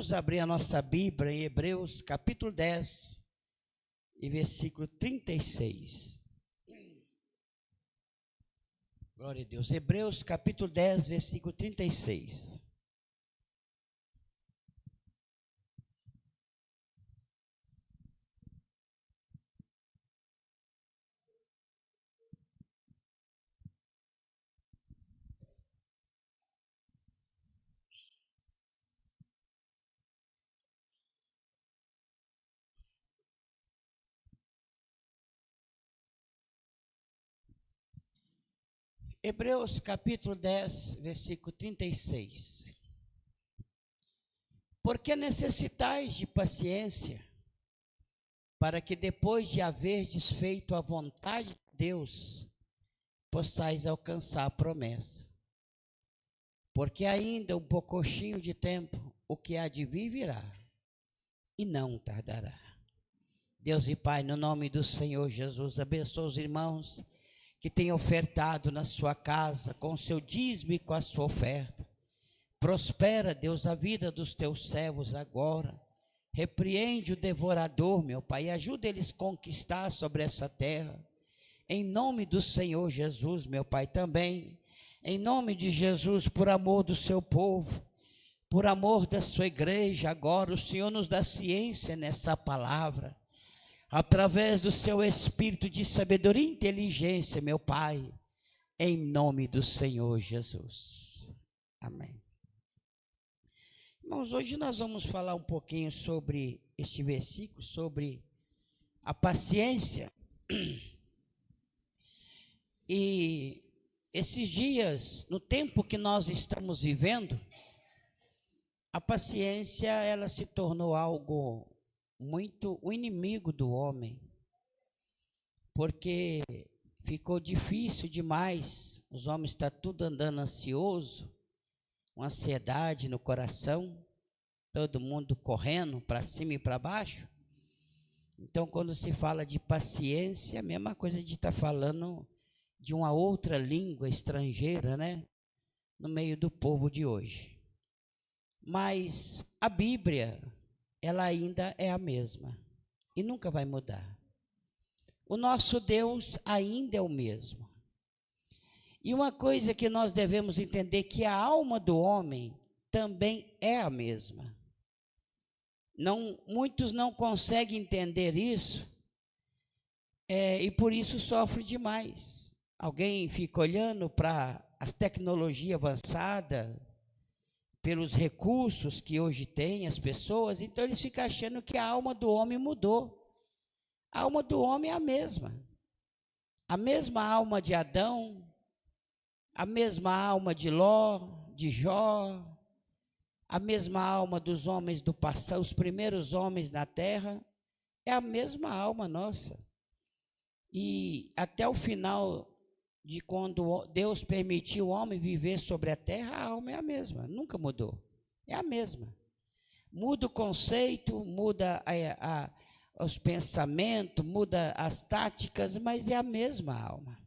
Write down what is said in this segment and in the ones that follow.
Vamos abrir a nossa Bíblia em Hebreus capítulo 10 e versículo 36. Glória a Deus. Hebreus capítulo 10, versículo 36. Hebreus capítulo 10, versículo 36. Porque necessitais de paciência, para que depois de haverdes feito a vontade de Deus, possais alcançar a promessa. Porque ainda um pouquinho de tempo, o que há de vir virá, e não tardará. Deus e Pai, no nome do Senhor Jesus, abençoa os irmãos que têm ofertado na sua casa, com o seu dízimo e com a sua oferta. Prospera, Deus, a vida dos teus servos agora. Repreende o devorador, meu Pai, e ajuda eles a conquistar sobre essa terra. Em nome do Senhor Jesus, meu Pai, também. Em nome de Jesus, por amor do seu povo, por amor da sua igreja, agora o Senhor nos dá ciência nessa palavra. Através do seu espírito de sabedoria e inteligência, meu Pai, em nome do Senhor Jesus. Amém. Irmãos, hoje nós vamos falar um pouquinho sobre este versículo, sobre a paciência. E esses dias, no tempo que nós estamos vivendo, a paciência, ela se tornou algo muito o inimigo do homem, porque ficou difícil demais. Os homens estão tudo andando ansioso, uma ansiedade no coração, todo mundo correndo para cima e para baixo. Então, quando se fala de paciência, a mesma coisa de estar falando de uma outra língua estrangeira, né, no meio do povo de hoje. Mas a Bíblia, ela ainda é a mesma e nunca vai mudar. O nosso Deus ainda é o mesmo. E uma coisa que nós devemos entender, que a alma do homem também é a mesma. Muitos não conseguem entender isso, e por isso sofrem demais. Alguém fica olhando para as tecnologias avançadas, pelos recursos que hoje tem as pessoas, então eles ficam achando que a alma do homem mudou. A alma do homem é a mesma alma de Adão, a mesma alma de Ló, de Jó, a mesma alma dos homens do passado, os primeiros homens na terra, é a mesma alma nossa. E até o final de quando Deus permitiu o homem viver sobre a terra, a alma é a mesma, nunca mudou, é a mesma. Muda o conceito, muda os pensamentos, muda as táticas, mas é a mesma alma.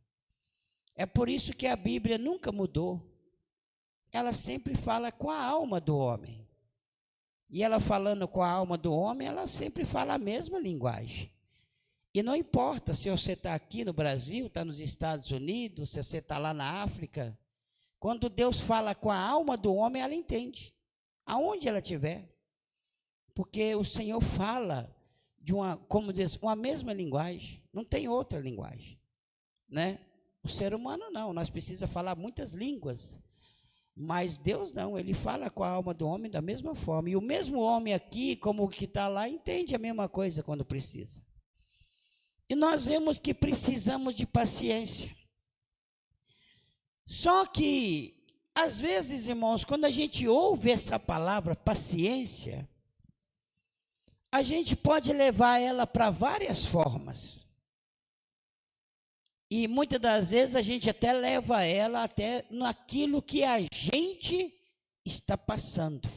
É por isso que a Bíblia nunca mudou. Ela sempre fala com a alma do homem. E ela falando com a alma do homem, ela sempre fala a mesma linguagem. E não importa se você está aqui no Brasil, está nos Estados Unidos, se você está lá na África, quando Deus fala com a alma do homem, ela entende, aonde ela estiver. Porque o Senhor fala de uma mesma linguagem, não tem outra linguagem, né? O ser humano não, nós precisamos falar muitas línguas, mas Deus não, Ele fala com a alma do homem da mesma forma. E o mesmo homem aqui, como o que está lá, entende a mesma coisa quando precisa. E nós vemos que precisamos de paciência. Só que, às vezes, irmãos, quando a gente ouve essa palavra paciência, a gente pode levar ela para várias formas. E muitas das vezes a gente até leva ela até naquilo que a gente está passando.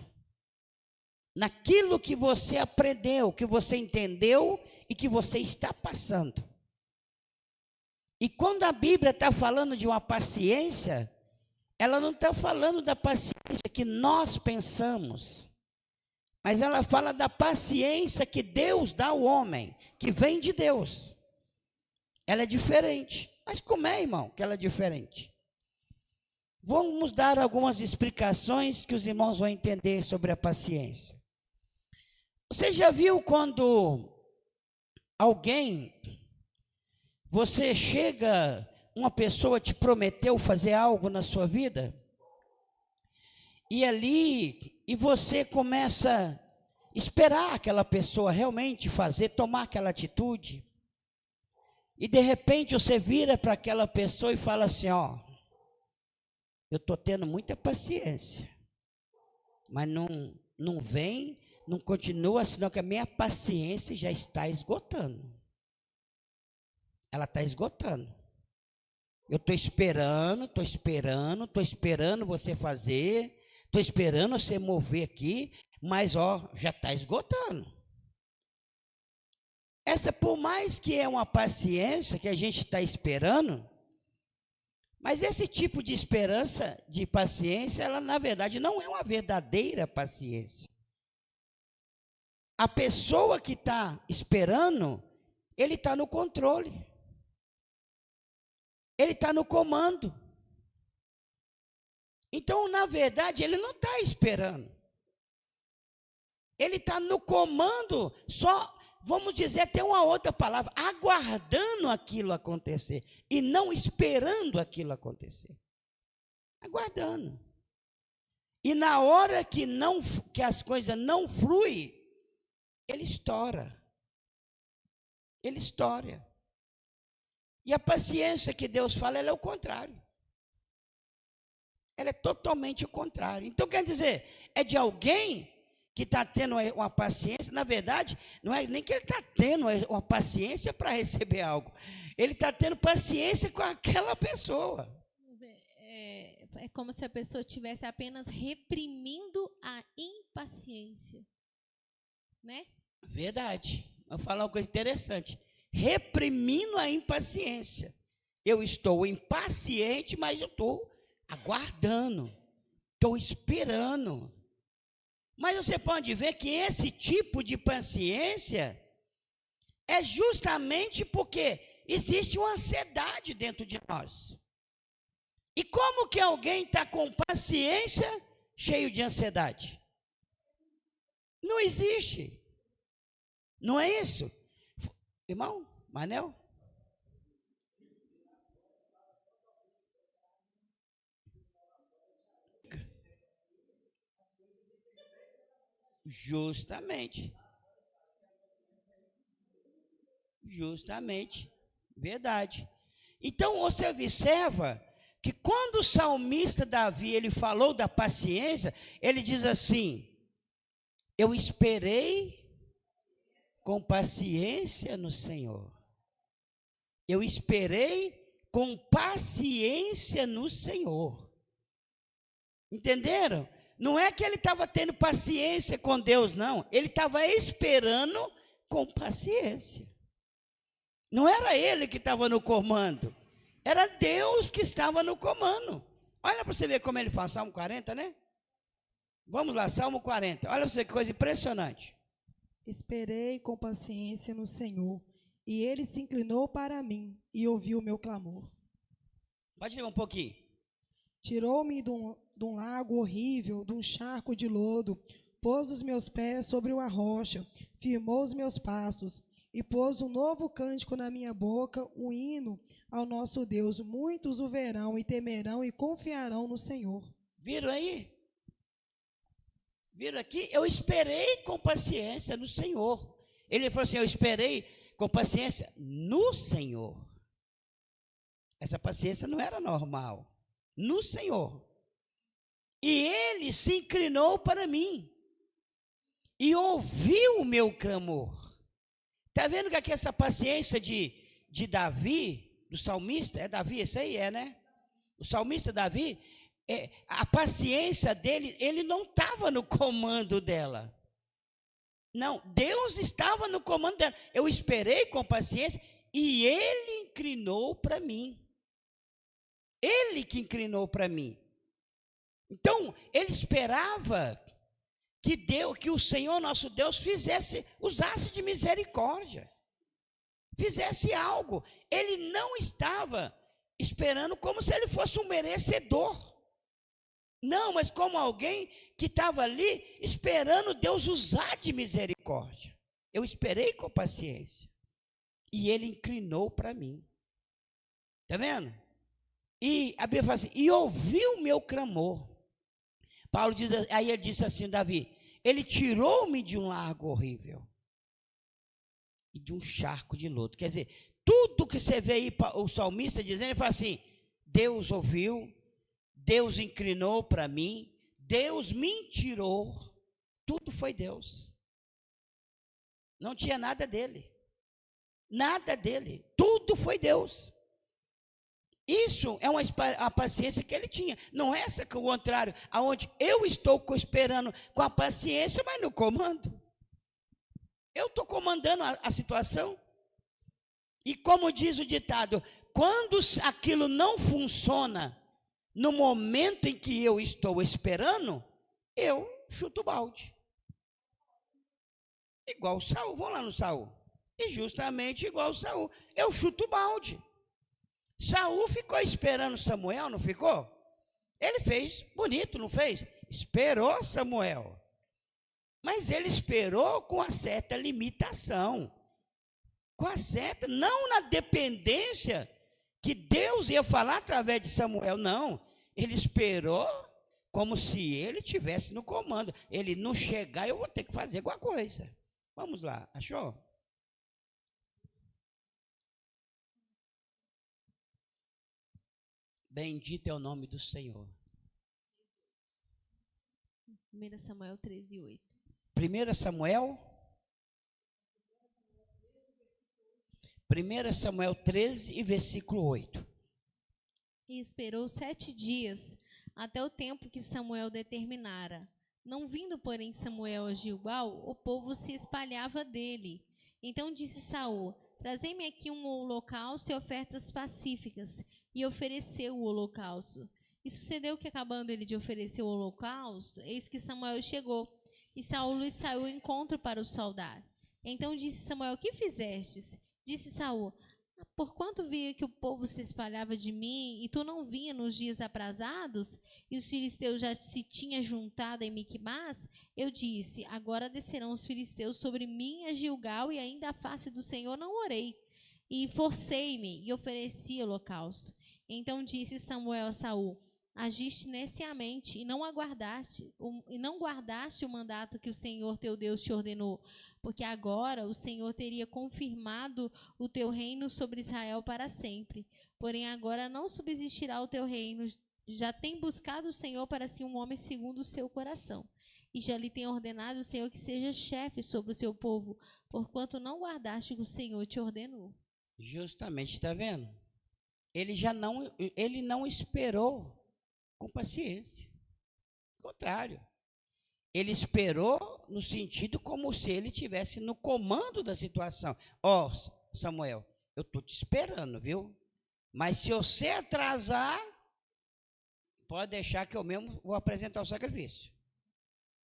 Naquilo que você aprendeu, que você entendeu e que você está passando. E quando a Bíblia está falando de uma paciência, ela não está falando da paciência que nós pensamos, Mas ela fala da paciência que Deus dá ao homem, que vem de Deus. Ela é diferente. Mas como é, irmão, que ela é diferente? Vamos dar algumas explicações que os irmãos vão entender sobre a paciência. Você já viu quando você chega, uma pessoa te prometeu fazer algo na sua vida, e você começa a esperar aquela pessoa realmente fazer, tomar aquela atitude, e de repente você vira para aquela pessoa e fala assim, ó, eu estou tendo muita paciência, mas não vem, não continua, senão que a minha paciência já está esgotando. Ela está esgotando. Eu estou esperando você fazer, estou esperando você mover aqui, mas ó, já está esgotando. Essa, por mais que é uma paciência que a gente está esperando, mas esse tipo de esperança, de paciência, ela na verdade não é uma verdadeira paciência. A pessoa que está esperando, ele está no controle. Ele está no comando. Então, na verdade, ele não está esperando. Ele está no comando, só, vamos dizer até uma outra palavra, aguardando aquilo acontecer e não esperando aquilo acontecer. Aguardando. E na hora que as coisas não fluem, ele estoura. Ele estoura. E a paciência que Deus fala, ela é o contrário. Ela é totalmente o contrário. Então, quer dizer, é de alguém que está tendo uma paciência, na verdade, não é nem que ele está tendo uma paciência para receber algo. Ele está tendo paciência com aquela pessoa. É como se a pessoa estivesse apenas reprimindo a impaciência. Né? Verdade. Vou falar uma coisa interessante. Reprimindo a impaciência. Eu estou impaciente, mas eu estou aguardando, estou esperando. Mas você pode ver que esse tipo de paciência é justamente porque existe uma ansiedade dentro de nós. E como que alguém está com paciência cheio de ansiedade? Não existe. Não é isso? Irmão, Manel? Justamente. Verdade. Então você observa que quando o salmista Davi, ele falou da paciência, ele diz assim: eu esperei com paciência no Senhor. Eu esperei com paciência no Senhor. Entenderam? Não é que ele estava tendo paciência com Deus, não. Ele estava esperando com paciência. Não era ele que estava no comando. Era Deus que estava no comando. Olha para você ver como ele faz, Salmo 40, né? Vamos lá, Salmo 40. Olha para você que coisa impressionante. Esperei com paciência no Senhor, e ele se inclinou para mim e ouviu o meu clamor. Pode ler um pouquinho. Tirou-me de um lago horrível, de um charco de lodo, pôs os meus pés sobre uma rocha, firmou os meus passos, e pôs um novo cântico na minha boca, um hino ao nosso Deus. Muitos o verão e temerão e confiarão no Senhor. Viram aí? Viram aqui? Eu esperei com paciência no Senhor. Ele falou assim, eu esperei com paciência no Senhor. Essa paciência não era normal. No Senhor. E ele se inclinou para mim e ouviu o meu clamor. Está vendo que aqui essa paciência de Davi, do salmista, é Davi, esse aí é, né? O salmista Davi, a paciência dele, ele não estava no comando dela. Não, Deus estava no comando dela. Eu esperei com paciência e ele inclinou para mim. Ele que inclinou para mim. Então, ele esperava que o Senhor nosso Deus usasse de misericórdia, fizesse algo. Ele não estava esperando como se ele fosse um merecedor. Não, mas como alguém que estava ali esperando Deus usar de misericórdia. Eu esperei com paciência. E ele inclinou para mim. Está vendo? E a Bíblia fala assim, e ouviu o meu clamor. Paulo diz, aí ele disse assim, Davi, ele tirou-me de um largo horrível e de um charco de lodo. Quer dizer, tudo que você vê aí o salmista dizendo, ele fala assim, Deus ouviu, Deus inclinou para mim, Deus me tirou, tudo foi Deus. Não tinha nada dele. Nada dele, tudo foi Deus. Isso é a paciência que ele tinha. Não é essa que é o contrário, aonde eu estou esperando com a paciência, mas no comando. Eu estou comandando a situação. E como diz o ditado, quando aquilo não funciona, no momento em que eu estou esperando, eu chuto o balde. Igual o Saul, vamos lá no Saul. E justamente igual o Saul, eu chuto o balde. Saul ficou esperando Samuel, não ficou? Ele fez bonito, não fez? Esperou Samuel. Mas ele esperou com a certa limitação. Com a certa, não na dependência que Deus ia falar através de Samuel, não. Ele esperou como se ele estivesse no comando. Ele não chegar, eu vou ter que fazer alguma coisa. Vamos lá, achou? Bendito é o nome do Senhor. 1 Samuel 13:8. 1 Samuel 13 e versículo 8. E esperou 7 dias, até o tempo que Samuel determinara. Não vindo, porém, Samuel a Gilgal, o povo se espalhava dele. Então disse Saul, trazei-me aqui um holocausto e ofertas pacíficas. E ofereceu o holocausto. E sucedeu que, acabando ele de oferecer o holocausto, eis que Samuel chegou, e Saul lhe saiu ao encontro para o saudar. Então disse Samuel, que fizestes? Disse Saul, porquanto via que o povo se espalhava de mim, e tu não vinha nos dias aprazados, e os filisteus já se tinham juntado em Miquimás, eu disse, agora descerão os filisteus sobre mim a Gilgal, e ainda a face do Senhor não orei. E forcei-me, e ofereci holocausto. Então disse Samuel a Saul, agiste neciamente, e não guardaste o mandato que o Senhor teu Deus te ordenou, porque agora o Senhor teria confirmado o teu reino sobre Israel para sempre. Porém agora não subsistirá o teu reino, já tem buscado o Senhor para si um homem segundo o seu coração. E já lhe tem ordenado o Senhor que seja chefe sobre o seu povo, porquanto não guardaste o que o Senhor te ordenou. Justamente, está vendo? Ele não esperou com paciência. Ao contrário. Ele esperou no sentido como se ele estivesse no comando da situação. Ó, Samuel, eu estou te esperando, viu? Mas se você atrasar, pode deixar que eu mesmo vou apresentar o sacrifício.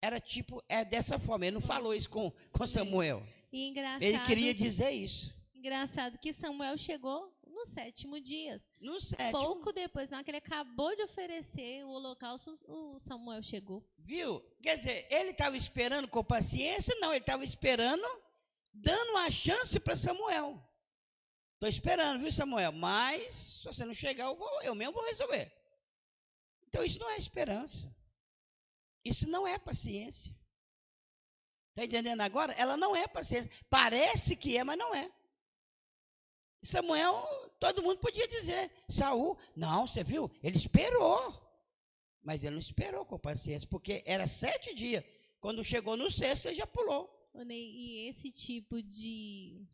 Era tipo, dessa forma. Ele não falou isso com Samuel. E engraçado, ele queria dizer isso. Engraçado que Samuel chegou no 7º dia. No 7º. Pouco depois, na hora que ele acabou de oferecer o holocausto, o Samuel chegou. Viu? Quer dizer, ele estava esperando com paciência? Não, ele estava esperando, dando uma chance para Samuel. Estou esperando, viu, Samuel? Mas, se você não chegar, eu mesmo vou resolver. Então, isso não é esperança. Isso não é paciência. Está entendendo agora? Ela não é paciência. Parece que é, mas não é. Samuel, todo mundo podia dizer. Saul, não, você viu? Ele esperou. Mas ele não esperou com paciência, porque era 7 dias. Quando chegou no 6º, ele já pulou. E esse tipo de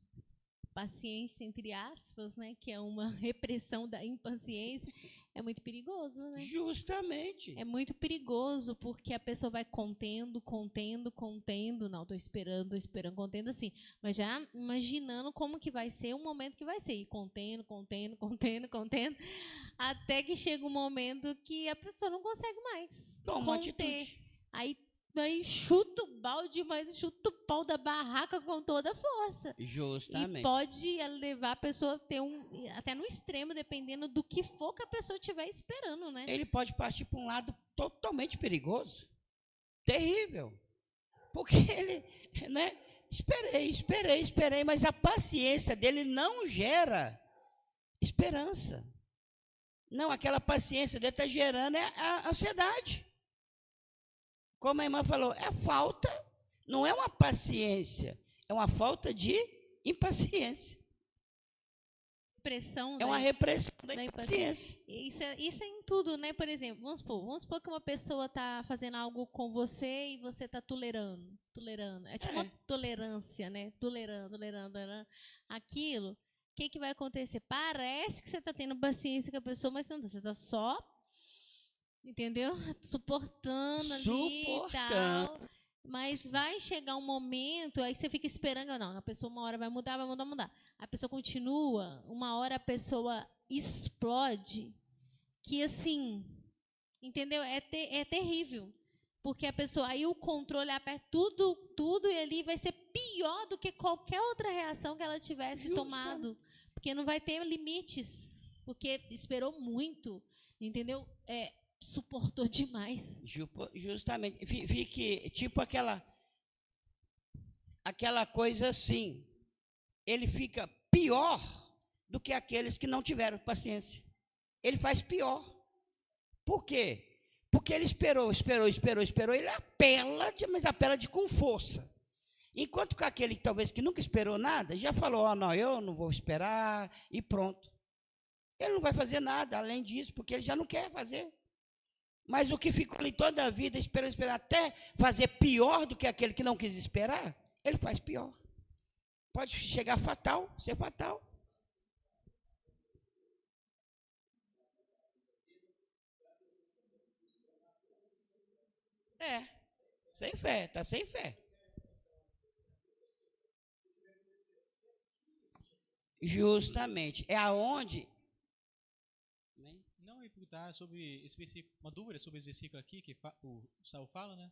paciência, entre aspas, né, que é uma repressão da impaciência, é muito perigoso, né? Justamente. É muito perigoso, porque a pessoa vai contendo. Não, estou esperando, contendo assim. Mas já imaginando como que vai ser o momento que vai ser. E contendo, até que chega um momento que a pessoa não consegue mais Toma conter. atitude. Aí vai chuta o balde, mas chuta o pau da barraca com toda a força. Justamente. E pode levar a pessoa a ter até no extremo, dependendo do que for que a pessoa estiver esperando, né? Ele pode partir para um lado totalmente perigoso, terrível. Porque ele, né? Esperei, mas a paciência dele não gera esperança. Não, aquela paciência dele está gerando a ansiedade. Como a irmã falou, é falta, não é uma paciência, é uma falta de impaciência. Repressão, é uma repressão da impaciência. Isso é em tudo, né? Por exemplo, vamos supor que uma pessoa está fazendo algo com você e você está tolerando. É tipo uma tolerância, né? Tolerando aquilo. O que vai acontecer? Parece que você está tendo paciência com a pessoa, mas não, você está só, entendeu? Suportando ali e tal. Mas vai chegar um momento, aí você fica esperando, não, a pessoa uma hora vai mudar. A pessoa continua, uma hora a pessoa explode, que assim, entendeu? É terrível. Porque a pessoa, aí o controle aperta tudo e ali vai ser pior do que qualquer outra reação que ela tivesse tomado. Porque não vai ter limites, porque esperou muito, entendeu? Suportou demais. Justamente. Fique tipo aquela coisa assim. Ele fica pior do que aqueles que não tiveram paciência. Ele faz pior. Por quê? Porque ele esperou. Ele apela, mas apela com força. Enquanto que aquele talvez que nunca esperou nada, já falou, não, eu não vou esperar e pronto. Ele não vai fazer nada além disso, porque ele já não quer fazer. Mas o que ficou ali toda a vida esperando até fazer pior do que aquele que não quis esperar, ele faz pior. Pode chegar fatal, ser fatal. Sem fé, está sem fé. Justamente, é aonde... Não, e perguntar sobre esse versículo, uma dúvida sobre esse versículo aqui, que o Saul fala, né?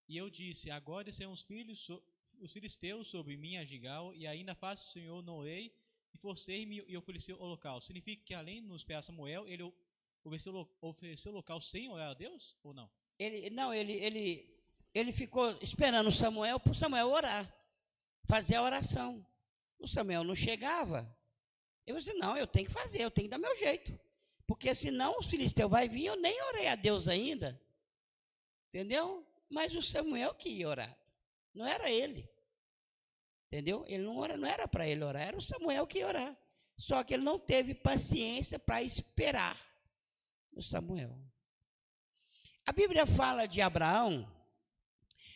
E eu disse, agora serão os filisteus sobre mim a Gigal, e ainda faço o Senhor no rei, e forcei-me e ofereci o holocausto. Significa que além de nos esperar Samuel, ele ofereceu o holocausto sem orar a Deus, ou não? Ele ficou esperando Samuel para o Samuel orar, fazer a oração. O Samuel não chegava. Eu disse, não, eu tenho que fazer, eu tenho que dar meu jeito. Porque senão os filisteus vão vir, eu nem orei a Deus ainda. Entendeu? Mas o Samuel que ia orar. Não era ele. Entendeu? Ele não era para ele orar, era o Samuel que ia orar. Só que ele não teve paciência para esperar o Samuel. A Bíblia fala de Abraão.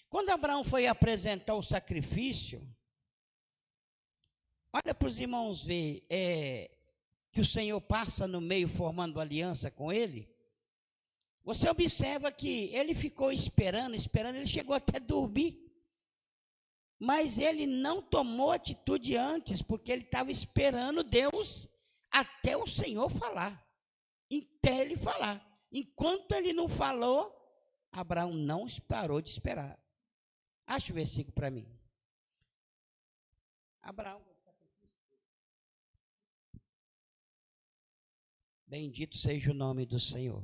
Quando Abraão foi apresentar o sacrifício, olha para os irmãos ver, que o Senhor passa no meio formando aliança com ele. Você observa que ele ficou esperando, ele chegou até a dormir. Mas ele não tomou atitude antes, porque ele estava esperando Deus até o Senhor falar. Até ele falar. Enquanto ele não falou, Abraão não parou de esperar. Acha o versículo para mim. Abraão. Bendito seja o nome do Senhor.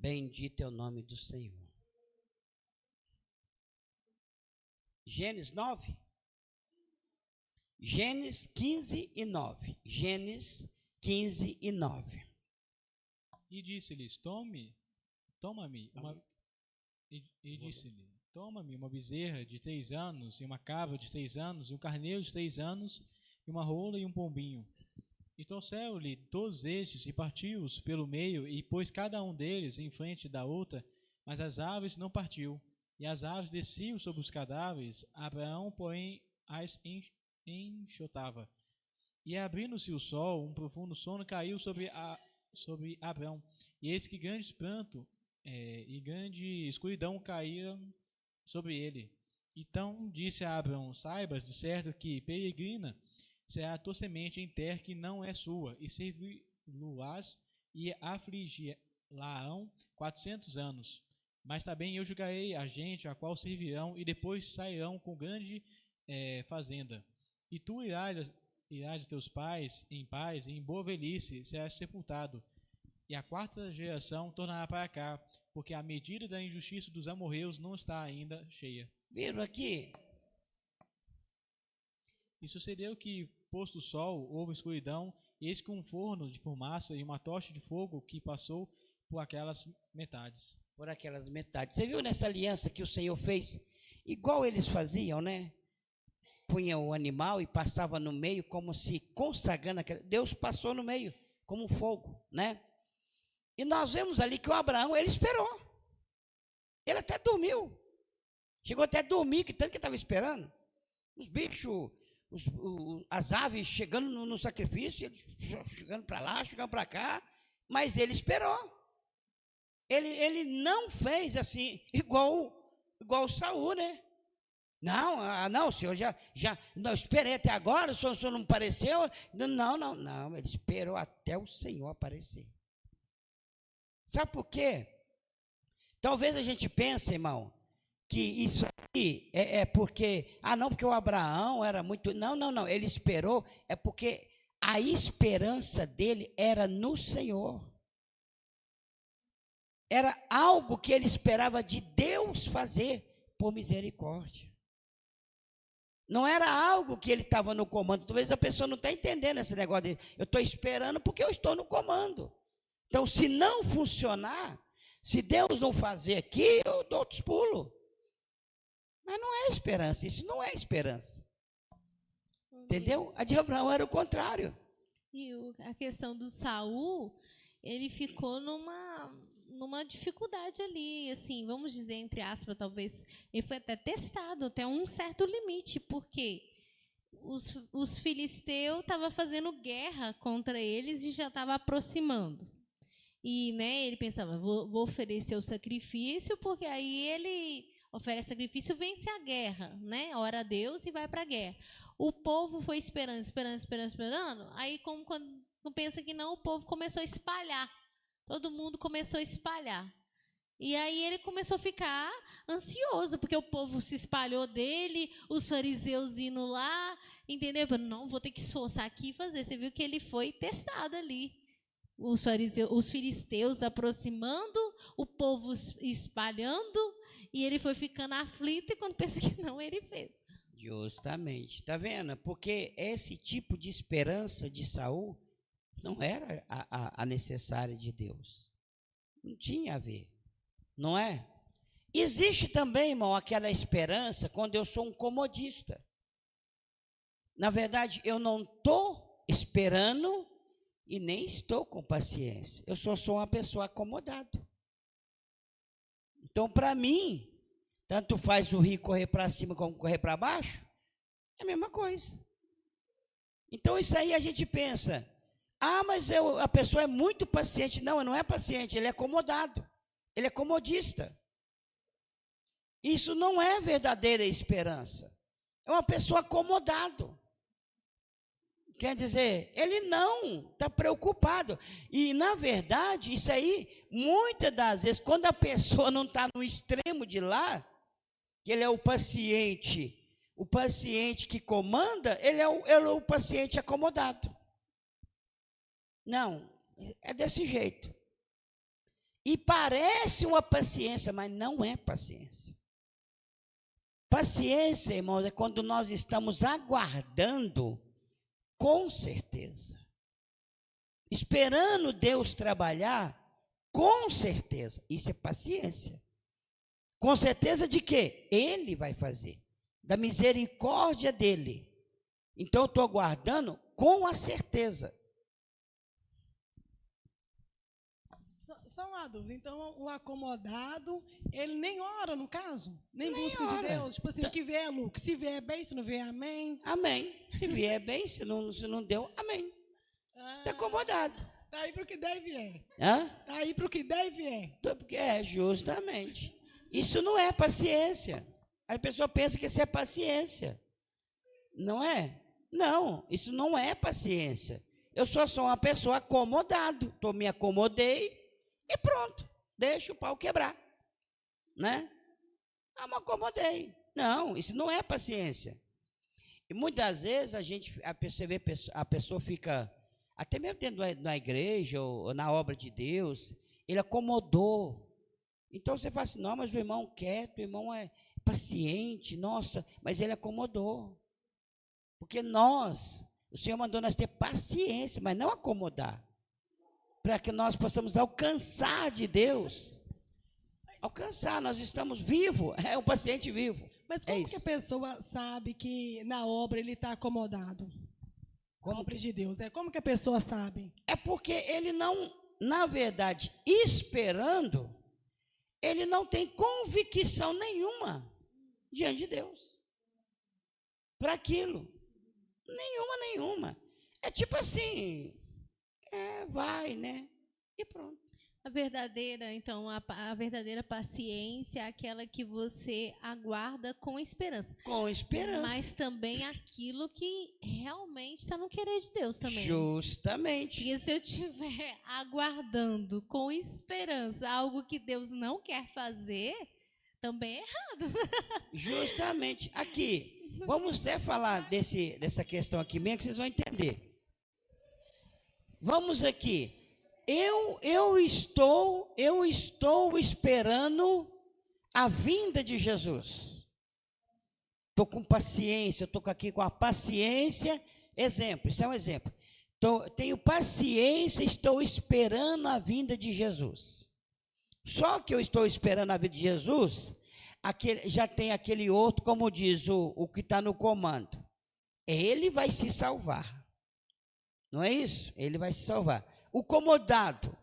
Bendito é o nome do Senhor. Gênesis 9? Gênesis 15 e 9. Gênesis 15 e 9. E disse-lhes, toma-me, e disse-lhe, toma-me uma bezerra de 3 anos, e uma cabra de 3 anos, e um carneiro de 3 anos, e uma rola e um pombinho. E trouxeram-lhe todos estes, e partiu-os pelo meio, e pôs cada um deles em frente da outra, mas as aves não partiu. E as aves desciam sobre os cadáveres, Abraão, porém, as enxotava. E abrindo-se o sol, um profundo sono caiu sobre Abraão. E eis que grande pranto e grande escuridão caía sobre ele. Então disse a Abraão: saibas de certo que peregrina será a tua semente em terra que não é sua, e servir-lo-ás e afligir-la-ão 400 anos. Mas também eu julgarei a gente a qual servirão, e depois sairão com grande fazenda. E tu irás a teus pais em paz, e em boa velhice serás sepultado. E a quarta geração tornará para cá, porque a medida da injustiça dos amorreus não está ainda cheia. Viram aqui? E sucedeu que, posto o sol, houve escuridão, e eis que um forno de fumaça e uma tocha de fogo que passou por aquelas metades. Por aquelas metades. Você viu nessa aliança que o Senhor fez? Igual eles faziam, né? Punha o animal e passava no meio como se consagrando aquela. Deus passou no meio como um fogo, né? E nós vemos ali que o Abraão, ele esperou. Ele até dormiu. Chegou até a dormir, que tanto que estava esperando. Os bichos, as aves chegando no sacrifício, ele chegando para lá, chegando para cá, mas ele esperou. Ele não fez assim, igual o Saul, né? Não, o senhor não, esperei até agora, o senhor não apareceu. Não, ele esperou até o Senhor aparecer. Sabe por quê? Talvez a gente pense, irmão, que isso aqui é porque, porque o Abraão era muito, não, ele esperou, é porque a esperança dele era no Senhor. Era algo que ele esperava de Deus fazer por misericórdia. Não era algo que ele estava no comando. Talvez a pessoa não está entendendo esse negócio de eu estou esperando porque eu estou no comando. Então, se não funcionar, se Deus não fazer aqui, eu dou outros pulos. Mas não é esperança, isso não é esperança. Entendeu? A de Abraão era o contrário. E a questão do Saul, ele ficou numa dificuldade ali, assim, vamos dizer, entre aspas, talvez, ele foi até testado até um certo limite, porque os filisteus estavam fazendo guerra contra eles e já estavam aproximando. E, né, ele pensava, vou oferecer o sacrifício, porque aí ele oferece sacrifício, vence a guerra, né? Ora a Deus e vai para a guerra. O povo foi esperando. Aí, quando pensa que não, o povo começou a espalhar. Todo mundo começou a espalhar. E aí ele começou a ficar ansioso, porque o povo se espalhou dele, os fariseus indo lá, entendeu? Não, vou ter que esforçar aqui e fazer. Você viu que ele foi testado ali. Os filisteus aproximando, o povo espalhando, e ele foi ficando aflito, e quando pensa que não, ele fez. Justamente, está vendo? Porque esse tipo de esperança de Saul não era a necessária de Deus. Não tinha a ver, não é? Existe também, irmão, aquela esperança quando eu sou um comodista. Na verdade, eu não estou esperando e nem estou com paciência. Eu só sou uma pessoa acomodada. Então, para mim, tanto faz o rio correr para cima como correr para baixo, é a mesma coisa. Então, isso aí a gente pensa, mas a pessoa é muito paciente. Não, não é paciente, ele é acomodado. Ele é comodista. Isso não é verdadeira esperança. É uma pessoa acomodado. Quer dizer, ele não está preocupado. E, na verdade, isso aí, muitas das vezes, quando a pessoa não está no extremo de lá, que ele é o paciente que comanda, ele é o paciente acomodado. Não, é desse jeito. E parece uma paciência, mas não é paciência. Paciência, irmãos, é quando nós estamos aguardando, com certeza, esperando Deus trabalhar, com certeza. Isso é paciência. Com certeza de que Ele vai fazer, da misericórdia dEle. Então eu estou aguardando com a certeza. Só uma dúvida, então o acomodado, ele nem ora no caso? Nem busca ora. de Deus? Tipo assim, o que vier é lucro, se vier bem, se não vier, amém? Amém. Se vier bem, se não deu, amém. Está acomodado. Tá aí pro que deve é. Hã? Tá aí pro que deve é. Porque é, justamente. Isso não é paciência. A pessoa pensa que isso é paciência. Não é? Não, isso não é paciência. Eu só sou uma pessoa acomodado. Me acomodei e pronto. Deixa o pau quebrar. Né? Me acomodei. Não, isso não é paciência. E muitas vezes a pessoa fica, até mesmo dentro da igreja ou na obra de Deus, ele acomodou. Então você fala assim, não, mas o irmão quieto, o irmão é paciente, nossa, mas ele acomodou. Porque o Senhor mandou nós ter paciência, mas não acomodar. Para que nós possamos alcançar de Deus. Alcançar, nós estamos vivos, é um paciente vivo. Mas como que a pessoa sabe que na obra ele está acomodado? Como obra de Deus. Como que a pessoa sabe? É porque ele não, na verdade, esperando, ele não tem convicção nenhuma diante de Deus. Para aquilo. Nenhuma. É tipo assim, vai, né? E pronto. A verdadeira, então, a verdadeira paciência é aquela que você aguarda com esperança. Com esperança. Mas também aquilo que realmente está no querer de Deus também. Justamente. Porque se eu estiver aguardando com esperança algo que Deus não quer fazer, também é errado. Justamente. Aqui, vamos até falar dessa questão aqui mesmo, que vocês vão entender. Vamos aqui. Eu estou esperando a vinda de Jesus. Estou com paciência, estou aqui com a paciência. Exemplo, isso é um exemplo. Tenho paciência, estou esperando a vinda de Jesus. Só que eu estou esperando a vinda de Jesus, já tem aquele outro, como diz o que está no comando. Ele vai se salvar. Não é isso? Ele vai se salvar. O comodado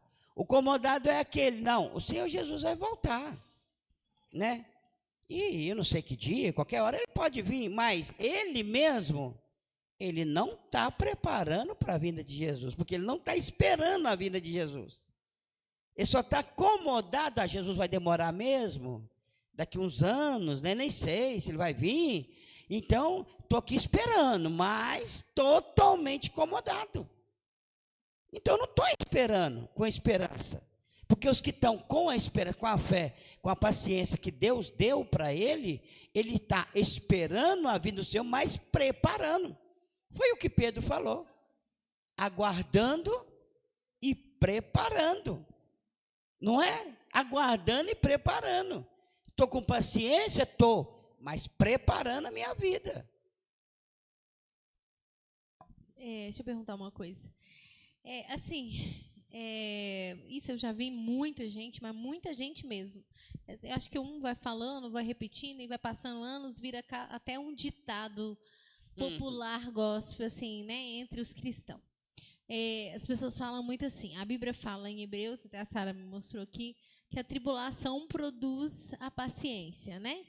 é aquele, não, o Senhor Jesus vai voltar, né? E eu não sei que dia, qualquer hora ele pode vir, mas ele mesmo, ele não está preparando para a vinda de Jesus, porque ele não está esperando a vinda de Jesus. Ele só está acomodado, Jesus vai demorar mesmo, daqui uns anos, né? Nem sei se ele vai vir, então estou aqui esperando, mas totalmente acomodado. Então, eu não estou esperando com esperança. Porque os que estão com a esperança, com a fé, com a paciência que Deus deu para ele está esperando a vinda do Senhor, mas preparando. Foi o que Pedro falou. Aguardando e preparando. Não é? Aguardando e preparando. Estou com paciência? Estou, mas preparando a minha vida. Deixa eu perguntar uma coisa. Isso eu já vi muita gente, mas muita gente mesmo. Eu acho que um vai falando, vai repetindo e vai passando anos, vira até um ditado popular gospel, assim, né, entre os cristãos. As pessoas falam muito assim, a Bíblia fala em Hebreus, até a Sara me mostrou aqui, que a tribulação produz a paciência, né?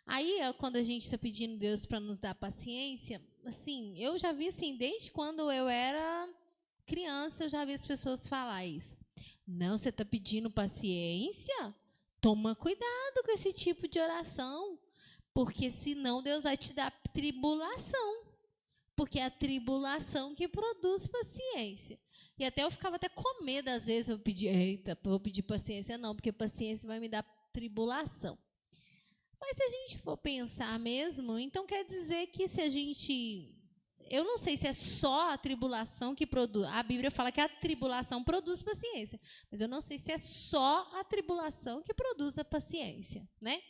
Aí, quando a gente está pedindo Deus para nos dar paciência, assim, eu já vi assim, desde quando eu era criança, eu já vi as pessoas falar isso. Não, você está pedindo paciência? Toma cuidado com esse tipo de oração, porque senão Deus vai te dar tribulação, porque é a tribulação que produz paciência. E até eu ficava até com medo, às vezes, eu pedir, vou pedir paciência não, porque paciência vai me dar tribulação. Mas se a gente for pensar mesmo, então quer dizer que se a gente... Eu não sei se é só a tribulação que produz. A Bíblia fala que a tribulação produz paciência. Mas eu não sei se é só a tribulação que produz a paciência, né?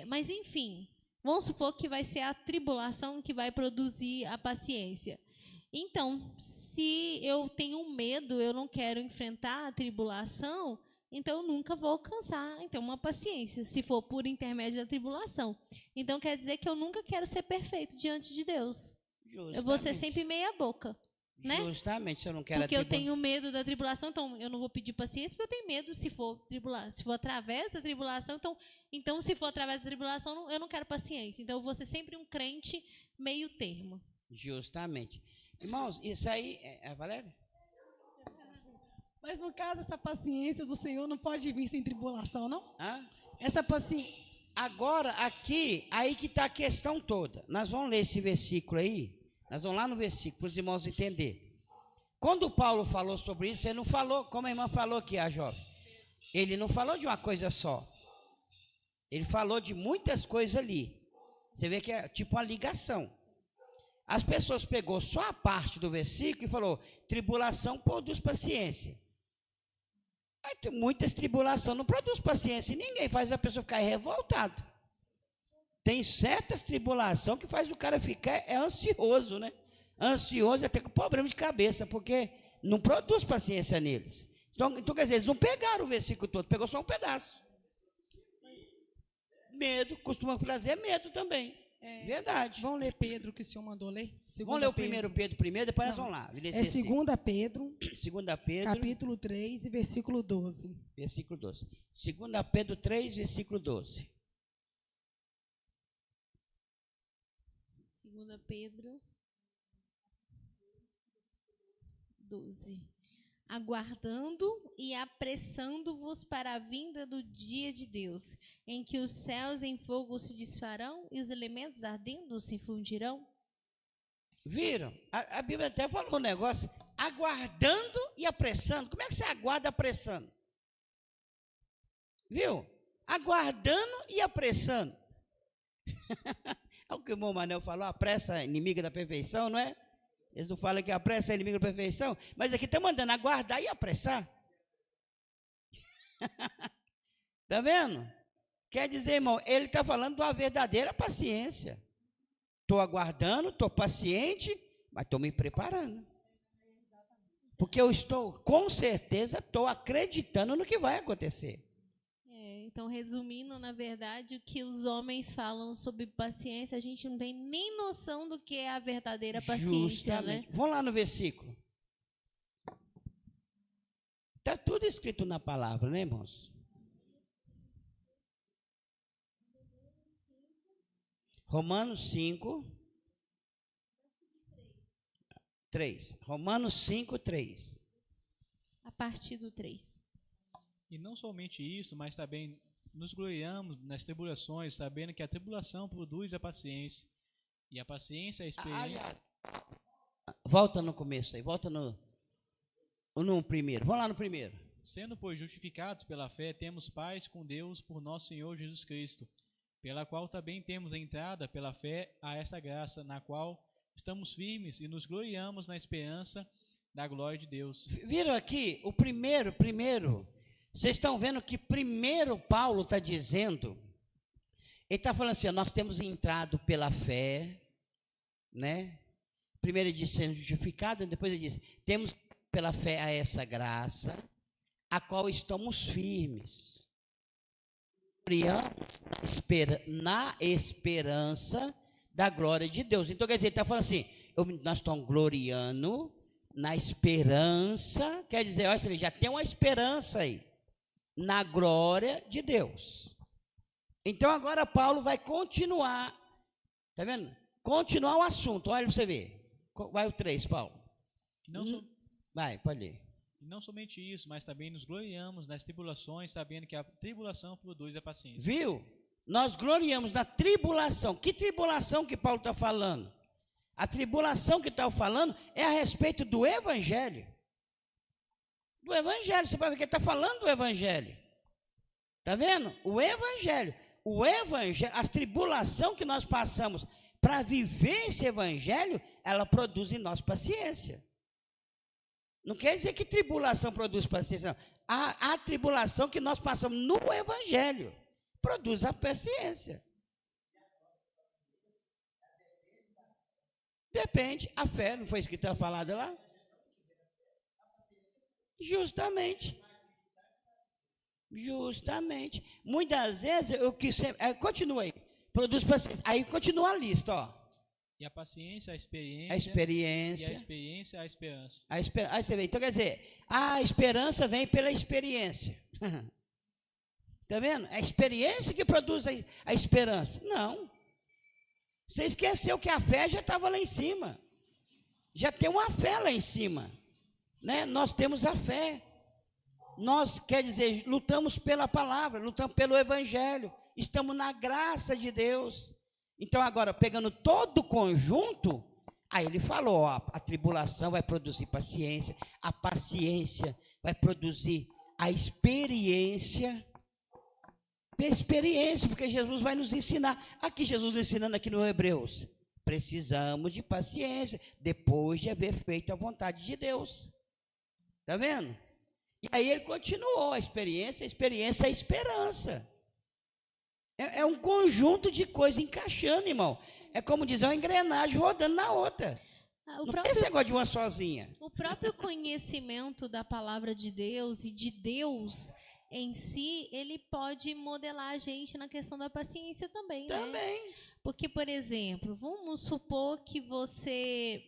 Mas, enfim, vamos supor que vai ser a tribulação que vai produzir a paciência. Então, se eu tenho medo, eu não quero enfrentar a tribulação, então eu nunca vou alcançar uma paciência, se for por intermédio da tribulação. Então, quer dizer que eu nunca quero ser perfeito diante de Deus. Justamente. Eu vou ser sempre meia boca, né? Justamente, se eu não quero porque eu tenho medo da tribulação, então eu não vou pedir paciência, porque eu tenho medo se for através da tribulação, então se for através da tribulação, eu não quero paciência. Então eu vou ser sempre um crente meio termo. Justamente. Irmãos, isso aí... Valéria? Mas no caso, essa paciência do Senhor não pode vir sem tribulação, não? Hã? Essa paciência. Agora, aqui, aí que está a questão toda. Nós vamos ler esse versículo aí. Nós vamos lá no versículo, para os irmãos entenderem. Quando Paulo falou sobre isso, ele não falou, como a irmã falou aqui, a jovem. Ele não falou de uma coisa só. Ele falou de muitas coisas ali. Você vê que é tipo uma ligação. As pessoas pegou só a parte do versículo e falou, tribulação produz paciência. Aí tem muitas tribulações, não produz paciência. E ninguém faz a pessoa ficar revoltada. Tem certas tribulações que faz o cara ficar ansioso, né? Ansioso até com problema de cabeça, porque não produz paciência neles. Então, quer dizer, eles não pegaram o versículo todo, pegou só um pedaço. Medo, costuma trazer medo também. Verdade. Vamos ler Pedro, que o senhor mandou ler? Vamos ler o primeiro Pedro primeiro, depois nós vamos lá. É 2 Pedro, 2 Pedro, capítulo 3 e versículo 12. versículo 12. 2 Pedro 3, versículo 12. 2 Pedro 12. Aguardando e apressando-vos para a vinda do dia de Deus, em que os céus em fogo se desfarão e os elementos ardendo se fundirão. Viram? A Bíblia até falou um negócio, aguardando e apressando. Como é que você aguarda apressando? Viu? Aguardando e apressando. É o que o irmão Manel falou, a pressa é inimiga da perfeição, não é? Eles não falam que a pressa é inimiga da perfeição, mas aqui está mandando aguardar e apressar. Está vendo? Quer dizer, irmão, ele está falando de uma verdadeira paciência. Estou aguardando, estou paciente, mas estou me preparando. Porque eu estou, com certeza, estou acreditando no que vai acontecer. Então, resumindo, na verdade, o que os homens falam sobre paciência, a gente não tem nem noção do que é a verdadeira paciência, Justamente. né? Vamos lá no versículo. Está tudo escrito na palavra, né, irmãos? Romanos 5, 3. Romanos 5, 3. A partir do 3. E não somente isso, mas também nos gloriamos nas tribulações, sabendo que a tribulação produz a paciência, e a paciência a experiência. Volta no começo aí, volta no primeiro. Vamos lá no primeiro. Sendo, pois, justificados pela fé, temos paz com Deus por nosso Senhor Jesus Cristo, pela qual também temos a entrada pela fé a esta graça, na qual estamos firmes e nos gloriamos na esperança da glória de Deus. Viram aqui, o primeiro, vocês estão vendo que primeiro Paulo está dizendo, ele está falando assim, ó, nós temos entrado pela fé, né? Primeiro ele diz sendo justificado, depois ele diz, temos pela fé a essa graça, a qual estamos firmes. Na esperança da glória de Deus. Então, quer dizer, ele está falando assim, nós estamos gloriando na esperança, quer dizer, olha, você já tem uma esperança aí, na glória de Deus. Então, agora Paulo vai continuar, está vendo? Continuar o assunto, olha para você ver. Vai o 3, Paulo. Vai, pode ler. E não somente isso, mas também nos gloriamos nas tribulações, sabendo que a tribulação produz a paciência. Viu? Nós gloriamos na tribulação. Que tribulação que Paulo está falando? A tribulação que está falando é a respeito do Evangelho. Do Evangelho, você pode ver que ele está falando do Evangelho. Está vendo? O Evangelho, as tribulações que nós passamos para viver esse Evangelho, ela produz em nós paciência. Não quer dizer que tribulação produz paciência, não. A tribulação que nós passamos no Evangelho produz a paciência. Depende, a fé, não foi escrito falado lá? Justamente. Muitas vezes, continua aí, produz paciência. Aí continua a lista, ó. E a paciência, a experiência. A experiência. E a experiência, a esperança. Aí você vê, então quer dizer, a esperança vem pela experiência. Está vendo? A experiência que produz a esperança. Não. Você esqueceu que a fé já estava lá em cima. Já tem uma fé lá em cima. Né? Nós temos a fé. nós, quer dizer, lutamos pela palavra, lutamos pelo evangelho, estamos na graça de Deus. Então, agora, pegando todo o conjunto, aí ele falou, ó, a tribulação vai produzir paciência, a paciência vai produzir a experiência, porque Jesus vai nos ensinar. Aqui, Jesus ensinando aqui no Hebreus, precisamos de paciência, depois de haver feito a vontade de Deus. Está vendo? E aí ele continuou, a experiência é a esperança. É um conjunto de coisas encaixando, irmão. É como dizer, uma engrenagem rodando na outra. Não tem esse negócio de uma sozinha. O próprio conhecimento da palavra de Deus e de Deus em si, ele pode modelar a gente na questão da paciência também, Também. né? Porque, por exemplo, vamos supor que você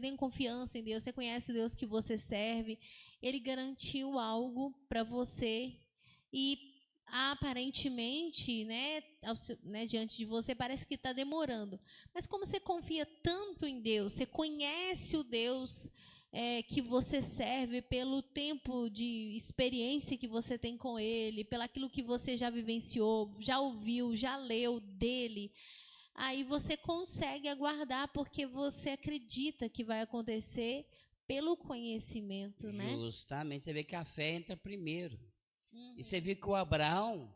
tem confiança em Deus, você conhece o Deus que você serve, ele garantiu algo para você e aparentemente, né, diante de você, parece que está demorando. Mas como você confia tanto em Deus, você conhece o Deus que você serve pelo tempo de experiência que você tem com Ele, pelo aquilo que você já vivenciou, já ouviu, já leu dele, aí você consegue aguardar porque você acredita que vai acontecer pelo conhecimento, né? Justamente, você vê que a fé entra primeiro. E você viu que o Abraão,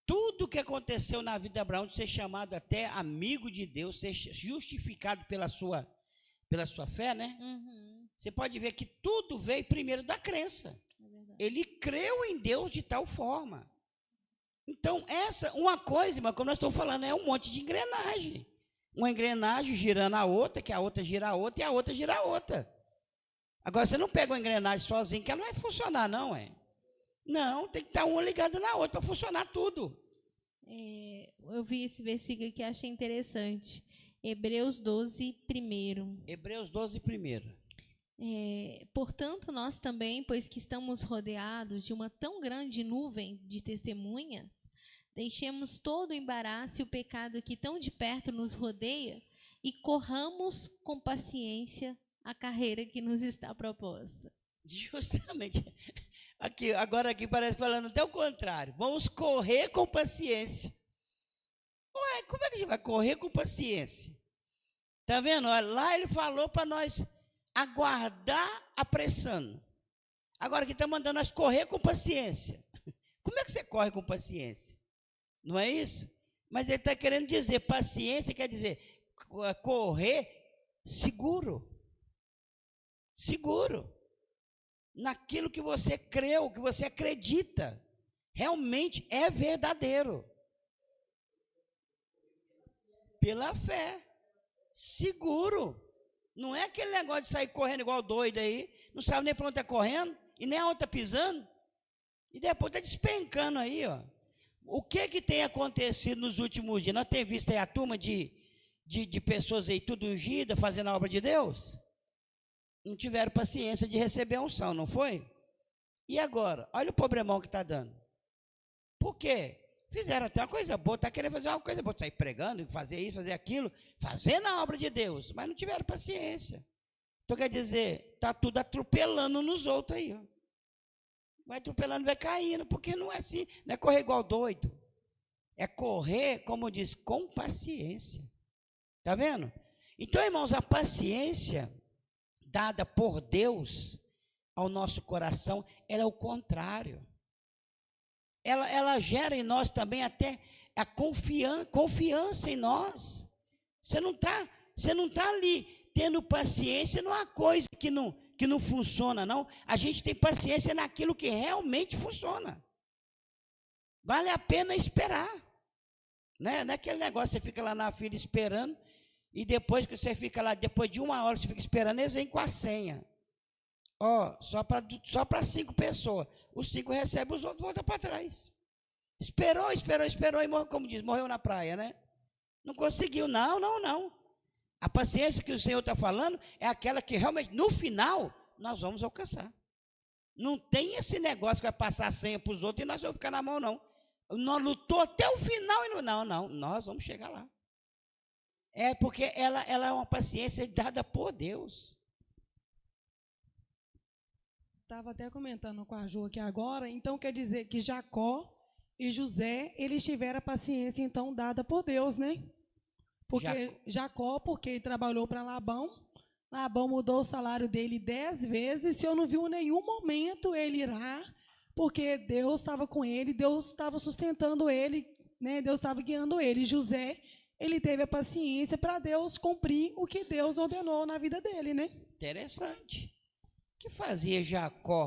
tudo que aconteceu na vida de Abraão, de ser chamado até amigo de Deus, ser justificado pela sua fé, né? Você pode ver que tudo veio primeiro da crença. Ele creu em Deus de tal forma. Então, uma coisa, mas como nós estamos falando, é um monte de engrenagem. Uma engrenagem girando a outra, que a outra gira a outra, e a outra gira a outra. Agora, você não pega uma engrenagem sozinha, que ela não vai funcionar, não, é? Não, tem que estar uma ligada na outra para funcionar tudo. Eu vi esse versículo que achei interessante. Hebreus 12, 1. Hebreus 12, 1. Portanto, nós também, pois que estamos rodeados de uma tão grande nuvem de testemunhas, deixemos todo o embaraço e o pecado que tão de perto nos rodeia e corramos com paciência a carreira que nos está proposta. Justamente. Agora aqui parece falando até o contrário. Vamos correr com paciência. Ué, como é que a gente vai correr com paciência? Está vendo? Lá ele falou para nós aguardar apressando. Agora aqui está mandando nós correr com paciência. Como é que você corre com paciência? Não é isso? Mas ele está querendo dizer, paciência quer dizer correr seguro. Seguro. Naquilo que você creu, que você acredita, realmente é verdadeiro. Pela fé, seguro. Não é aquele negócio de sair correndo igual doido aí, não sabe nem para onde está correndo, e nem aonde está pisando, e depois está despencando aí, ó. O que tem acontecido nos últimos dias? Nós temos visto aí a turma de pessoas aí tudo ungida, fazendo a obra de Deus? Não tiveram paciência de receber a unção, não foi? E agora? Olha o problemão que está dando. Por quê? Fizeram até uma coisa boa, está querendo fazer uma coisa boa, sair pregando, fazer isso, fazer aquilo, fazendo a obra de Deus, mas não tiveram paciência. Então quer dizer, está tudo atropelando nos outros aí. Ó. Vai atropelando, vai caindo, porque não é assim, não é correr igual doido. É correr, como diz, com paciência. Está vendo? Então, irmãos, a paciência dada por Deus ao nosso coração, ela é o contrário. Ela gera em nós também até a confiança em nós. Você não tá ali tendo paciência numa coisa que não funciona, não. A gente tem paciência naquilo que realmente funciona. Vale a pena esperar. Né? Não é aquele negócio, você fica lá na fila esperando, e depois que você fica lá, depois de 1 hora, você fica esperando, eles vêm com a senha. Ó, só para 5 pessoas. Os 5 recebem, os outros voltam para trás. Esperou, e morreu, como diz, morreu na praia, né? Não conseguiu, não. A paciência que o Senhor está falando é aquela que realmente, no final, nós vamos alcançar. Não tem esse negócio que vai passar a senha para os outros e nós vamos ficar na mão, não. Nós lutou até o final e não, nós vamos chegar lá. É porque ela é uma paciência dada por Deus. Estava até comentando com a Ju aqui agora, então quer dizer que Jacó e José, eles tiveram a paciência, então, dada por Deus, né? Porque Jacó, porque ele trabalhou para Labão, Labão mudou o salário dele 10 vezes, se eu não viu em nenhum momento ele irá, porque Deus estava com ele, Deus estava sustentando ele, né? Deus estava guiando ele. José, ele teve a paciência para Deus cumprir o que Deus ordenou na vida dele, né? Interessante. O que fazia Jacó?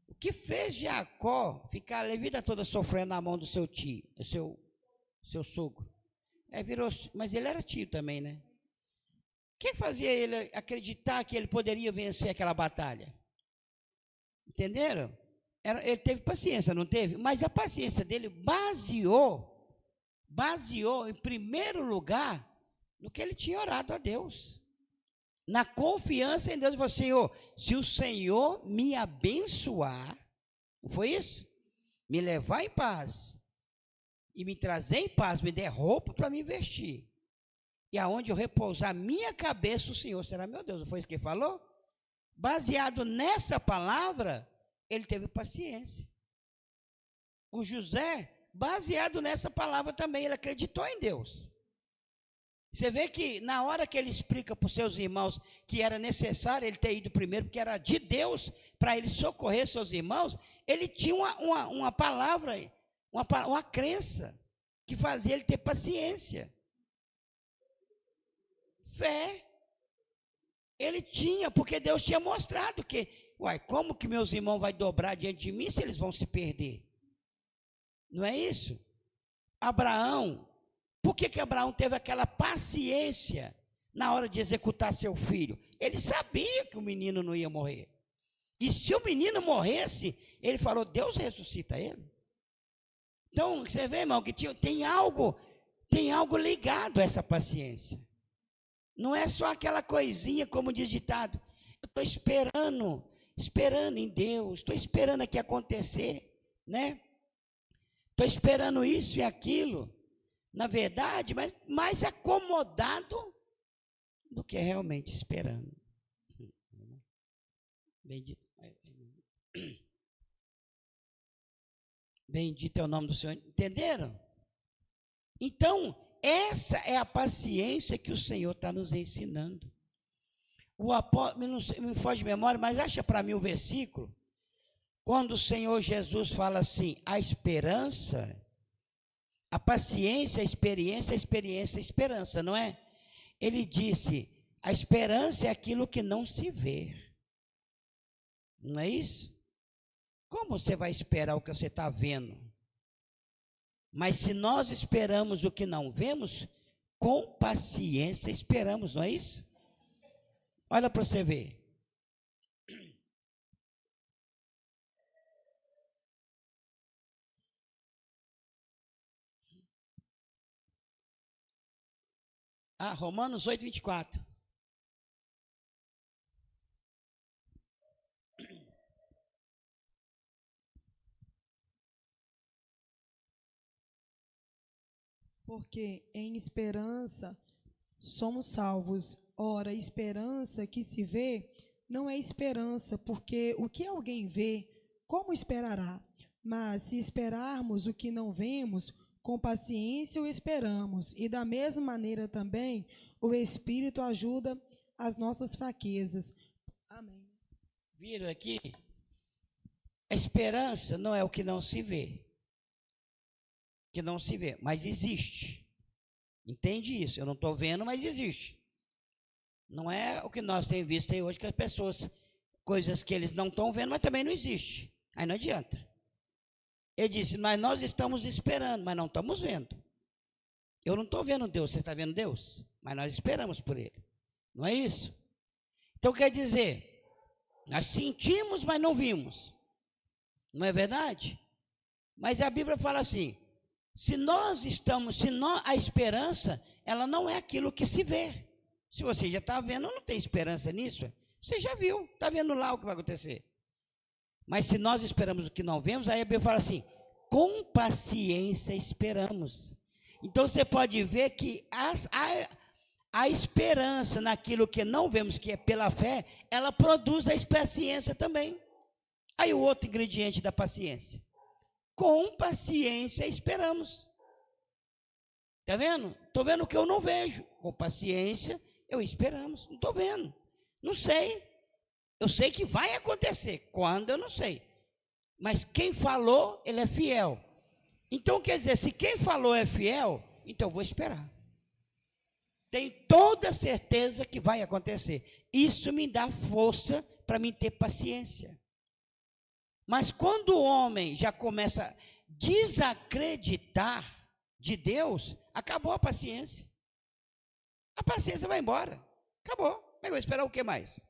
O que fez Jacó ficar a vida toda sofrendo na mão do seu tio, do seu sogro? Mas ele era tio também, né? O que fazia ele acreditar que ele poderia vencer aquela batalha? Entenderam? Ele teve paciência, não teve? Mas a paciência dele baseou em primeiro lugar no que ele tinha orado a Deus. Na confiança em Deus, ele falou: Senhor, se o Senhor me abençoar, não foi isso? Me levar em paz e me trazer em paz, me der roupa para me vestir, e aonde eu repousar minha cabeça, o Senhor será meu Deus. Não foi isso que ele falou? Baseado nessa palavra, ele teve paciência. O José, baseado nessa palavra também, ele acreditou em Deus. Você vê que na hora que ele explica para os seus irmãos que era necessário ele ter ido primeiro, porque era de Deus para ele socorrer seus irmãos, ele tinha uma palavra, uma crença que fazia ele ter paciência. Fé. Ele tinha, porque Deus tinha mostrado que, como que meus irmãos vão dobrar diante de mim se eles vão se perder? Não é isso? Abraão, por que Abraão teve aquela paciência na hora de executar seu filho? Ele sabia que o menino não ia morrer. E se o menino morresse, ele falou: Deus ressuscita ele. Então, você vê, irmão, que tem algo ligado a essa paciência. Não é só aquela coisinha, como diz ditado: eu estou esperando em Deus, estou esperando aqui acontecer, né? Estou esperando isso e aquilo. Na verdade, mas mais acomodado do que realmente esperando. Bendito é o nome do Senhor. Entenderam? Então, essa é a paciência que o Senhor está nos ensinando. O apóstolo, não me foge de memória, mas acha para mim o versículo, quando o Senhor Jesus fala assim: a esperança, a paciência, a experiência, a esperança, não é? Ele disse: a esperança é aquilo que não se vê. Não é isso? Como você vai esperar o que você está vendo? Mas se nós esperamos o que não vemos, com paciência esperamos, não é isso? Olha para você ver. Romanos 8, 24. Porque em esperança somos salvos. Ora, esperança que se vê não é esperança, porque o que alguém vê, como esperará? Mas se esperarmos o que não vemos, com paciência o esperamos. E da mesma maneira também o Espírito ajuda as nossas fraquezas. Amém. Viram aqui? A esperança não é o que não se vê. Que não se vê, mas existe. Entende isso? Eu não estou vendo, mas existe. Não é o que nós temos visto aí hoje, que as pessoas, coisas que eles não estão vendo, mas também não existe. Aí não adianta. Ele disse: mas nós estamos esperando, mas não estamos vendo. Eu não estou vendo Deus, você está vendo Deus? Mas nós esperamos por Ele. Não é isso? Então quer dizer, nós sentimos, mas não vimos. Não é verdade? Mas a Bíblia fala assim: a esperança, ela não é aquilo que se vê. Se você já está vendo, não tem esperança nisso. Você já viu, está vendo lá o que vai acontecer. Mas se nós esperamos o que não vemos, aí a Bíblia fala assim: com paciência esperamos. Então você pode ver que a esperança naquilo que não vemos, que é pela fé, ela produz a paciência também. Aí o outro ingrediente da paciência. Com paciência esperamos. Está vendo? Estou vendo o que eu não vejo. Com paciência eu esperamos. Não estou vendo. Não sei. Eu sei que vai acontecer. Quando eu não sei. Mas quem falou, ele é fiel. Então quer dizer, se quem falou é fiel, então eu vou esperar. Tenho toda certeza que vai acontecer. Isso me dá força para mim ter paciência. Mas quando o homem já começa a desacreditar de Deus, acabou a paciência. A paciência vai embora. Acabou. Mas eu vou esperar o que mais?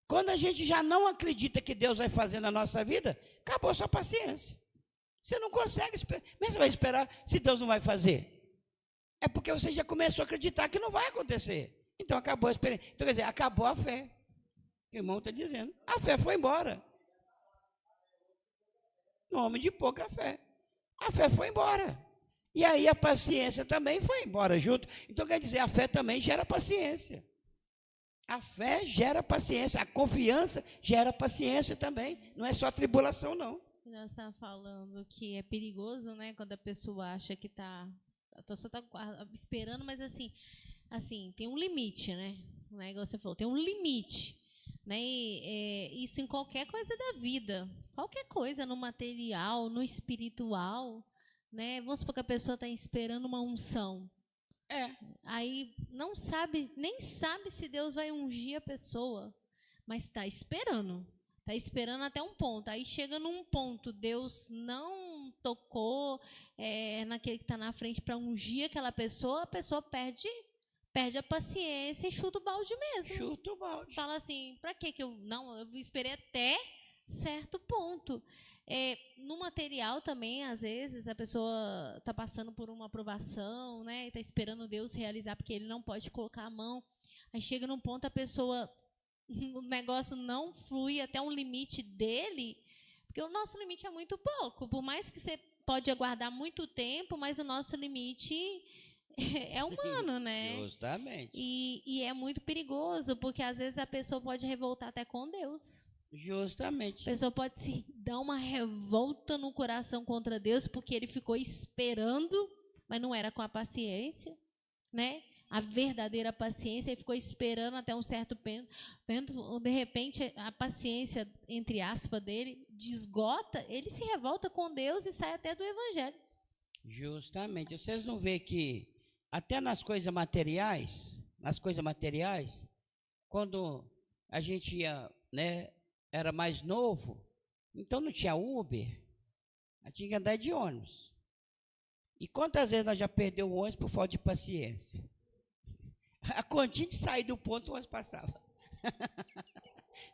Quando a gente já não acredita que Deus vai fazer na nossa vida, acabou a sua paciência. Você não consegue esperar. Mas você vai esperar se Deus não vai fazer? É porque você já começou a acreditar que não vai acontecer. Então acabou a experiência. Então quer dizer, acabou a fé. O irmão está dizendo. A fé foi embora. Um homem de pouca fé. A fé foi embora. E aí a paciência também foi embora junto. Então quer dizer, a fé também gera paciência. A fé gera paciência. A confiança gera paciência também. Não é só tribulação, não. Nós estamos falando que é perigoso, né? Quando a pessoa acha que só está esperando, mas assim, tem um limite, né? O negócio você falou, tem um limite. Né? E, isso em qualquer coisa da vida. Qualquer coisa, no material, no espiritual. Né? Vamos supor que a pessoa está esperando uma unção. Aí nem sabe se Deus vai ungir a pessoa, mas está esperando. Está esperando até um ponto. Aí chega num ponto, Deus não tocou naquele que está na frente para ungir aquela pessoa, a pessoa perde a paciência e chuta o balde mesmo. Chuta o balde. Fala assim, para que eu... Não, eu esperei até certo ponto. No material também, às vezes, a pessoa está passando por uma aprovação, né? Está esperando Deus realizar, porque ele não pode colocar a mão. Aí chega num ponto, a pessoa... O negócio não flui até um limite dele, porque o nosso limite é muito pouco. Por mais que você pode aguardar muito tempo, mas o nosso limite é humano, né? Justamente. E é muito perigoso, porque às vezes a pessoa pode revoltar até com Deus. Justamente. A pessoa pode se dar uma revolta no coração contra Deus, porque ele ficou esperando, mas não era com a paciência, né? A verdadeira paciência, ele ficou esperando até um certo ponto, de repente a paciência, entre aspas, dele desgota, ele se revolta com Deus e sai até do evangelho. Justamente. Vocês não veem que até nas coisas materiais, quando a gente ia, né, era mais novo, então não tinha Uber, a gente tinha que andar de ônibus. E quantas vezes nós já perdemos o ônibus por falta de paciência? A continha de sair do ponto, nós passava.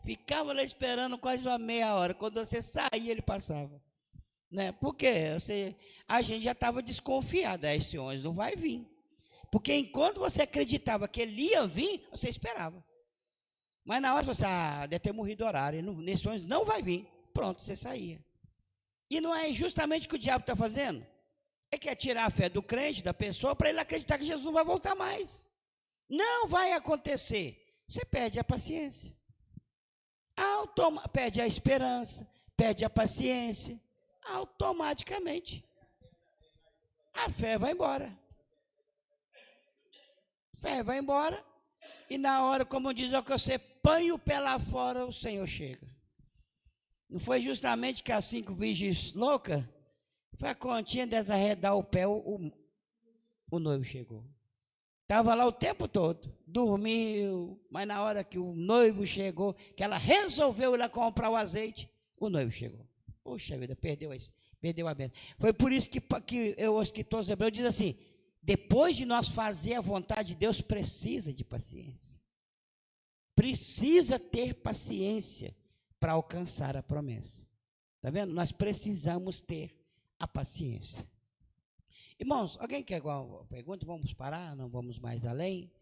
Ficava lá esperando quase uma meia hora. Quando você saía, ele passava. Né? Por quê? A gente já estava desconfiado. Esse ônibus não vai vir. Porque enquanto você acreditava que ele ia vir, você esperava. Mas na hora você deve ter morrido o horário. Nesse ônibus não vai vir. Pronto, você saía. E não é justamente o que o diabo está fazendo? Ele quer tirar a fé do crente, da pessoa, para ele acreditar que Jesus não vai voltar mais. Não vai acontecer. Você perde a paciência. Perde a esperança, perde a paciência. Automaticamente. A fé vai embora. Fé vai embora. E na hora, como diz, que você põe o pé lá fora, o Senhor chega. Não foi justamente que as 5 virgens loucas, foi a continha desarredar o pé, o noivo chegou. Estava lá o tempo todo, dormiu, mas na hora que o noivo chegou, que ela resolveu ir lá comprar o azeite, o noivo chegou. Puxa vida, perdeu a bênção. Foi por isso que os escritores hebreus dizem assim, depois de nós fazer a vontade de Deus, precisa de paciência. Precisa ter paciência para alcançar a promessa. Está vendo? Nós precisamos ter a paciência. Irmãos, alguém quer alguma pergunta? Vamos parar? Não vamos mais além?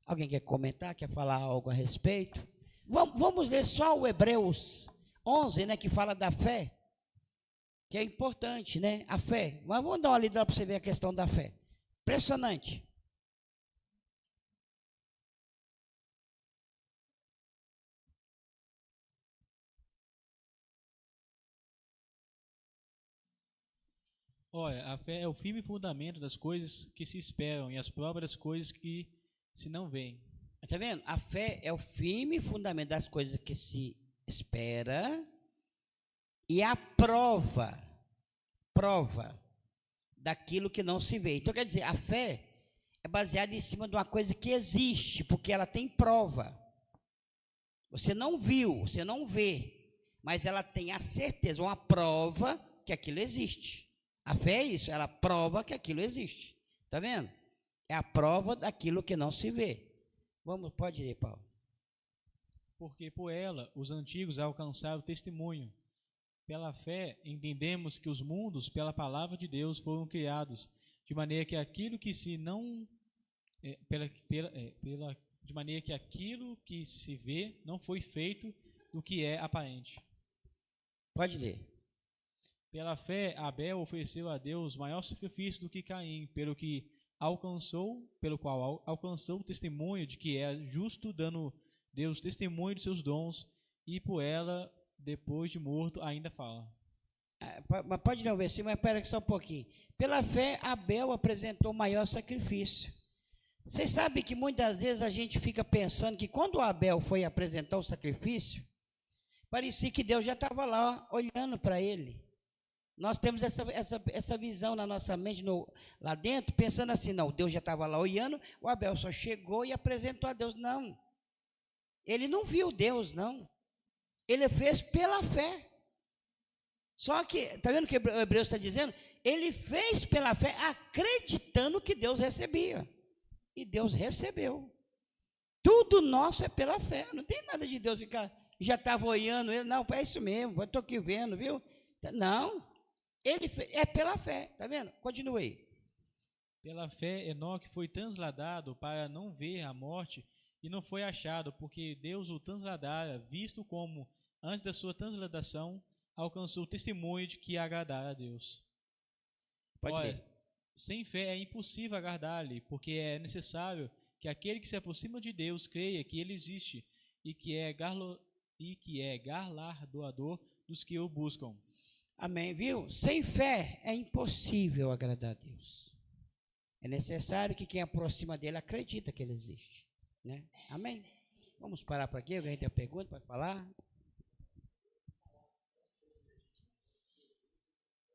Alguém quer comentar? Quer falar algo a respeito? Vamos ler só o Hebreus 11, né, que fala da fé, que é importante, né? A fé. Mas vamos dar uma lida para você ver a questão da fé. Impressionante. Olha, a fé é o firme fundamento das coisas que se esperam e as provas das coisas que se não veem. Está vendo? A fé é o firme fundamento das coisas que se espera e a prova daquilo que não se vê. Então, quer dizer, a fé é baseada em cima de uma coisa que existe, porque ela tem prova. Você não viu, você não vê, mas ela tem a certeza, uma prova que aquilo existe. A fé é isso, ela prova que aquilo existe. Está vendo? É a prova daquilo que não se vê. Vamos, pode ir, Paulo. Porque por ela os antigos alcançaram o testemunho. Pela fé entendemos que os mundos, pela palavra de Deus, foram criados, de maneira que aquilo que se não de maneira que aquilo que se vê não foi feito do que é aparente. Pode ler. Pela fé, Abel ofereceu a Deus maior sacrifício do que Caim, pelo qual alcançou o testemunho de que é justo, dando Deus testemunho de seus dons, e por ela, depois de morto, ainda fala. Mas pode ler o versículo, mas espera aqui só um pouquinho. Pela fé, Abel apresentou o maior sacrifício. Vocês sabem que muitas vezes a gente fica pensando que quando Abel foi apresentar o sacrifício, parecia que Deus já estava lá olhando para ele. Nós temos essa visão na nossa mente, lá dentro, pensando assim, não, Deus já estava lá olhando, o Abel só chegou e apresentou a Deus. Não, ele não viu Deus, não. Ele fez pela fé. Só que, está vendo o que o Hebreus está dizendo? Ele fez pela fé, acreditando que Deus recebia. E Deus recebeu. Tudo nosso é pela fé. Não tem nada de Deus ficar, já estava olhando ele, não, é isso mesmo, estou aqui vendo, viu? Não. Ele é pela fé, está vendo? Continue aí. Pela fé, Enoque foi transladado para não ver a morte e não foi achado, porque Deus o transladara, visto como, antes da sua transladação, alcançou o testemunho de que agradara a Deus. Ora, sem fé é impossível agradar-lhe, porque é necessário que aquele que se aproxima de Deus creia que ele existe e que é galardoador dos que o buscam. Amém, viu? Sem fé é impossível agradar a Deus. É necessário que quem aproxima dele acredita que ele existe, né? Amém? Vamos parar por aqui, alguém tem pergunta para falar?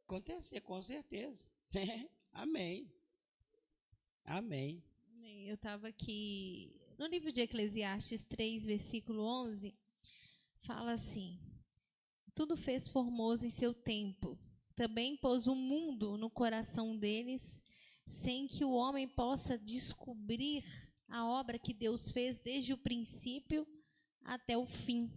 Acontecer, com certeza. Amém. Amém. Eu estava aqui no livro de Eclesiastes 3, versículo 11, fala assim: tudo fez formoso em seu tempo, também pôs o mundo no coração deles, sem que o homem possa descobrir a obra que Deus fez desde o princípio até o fim.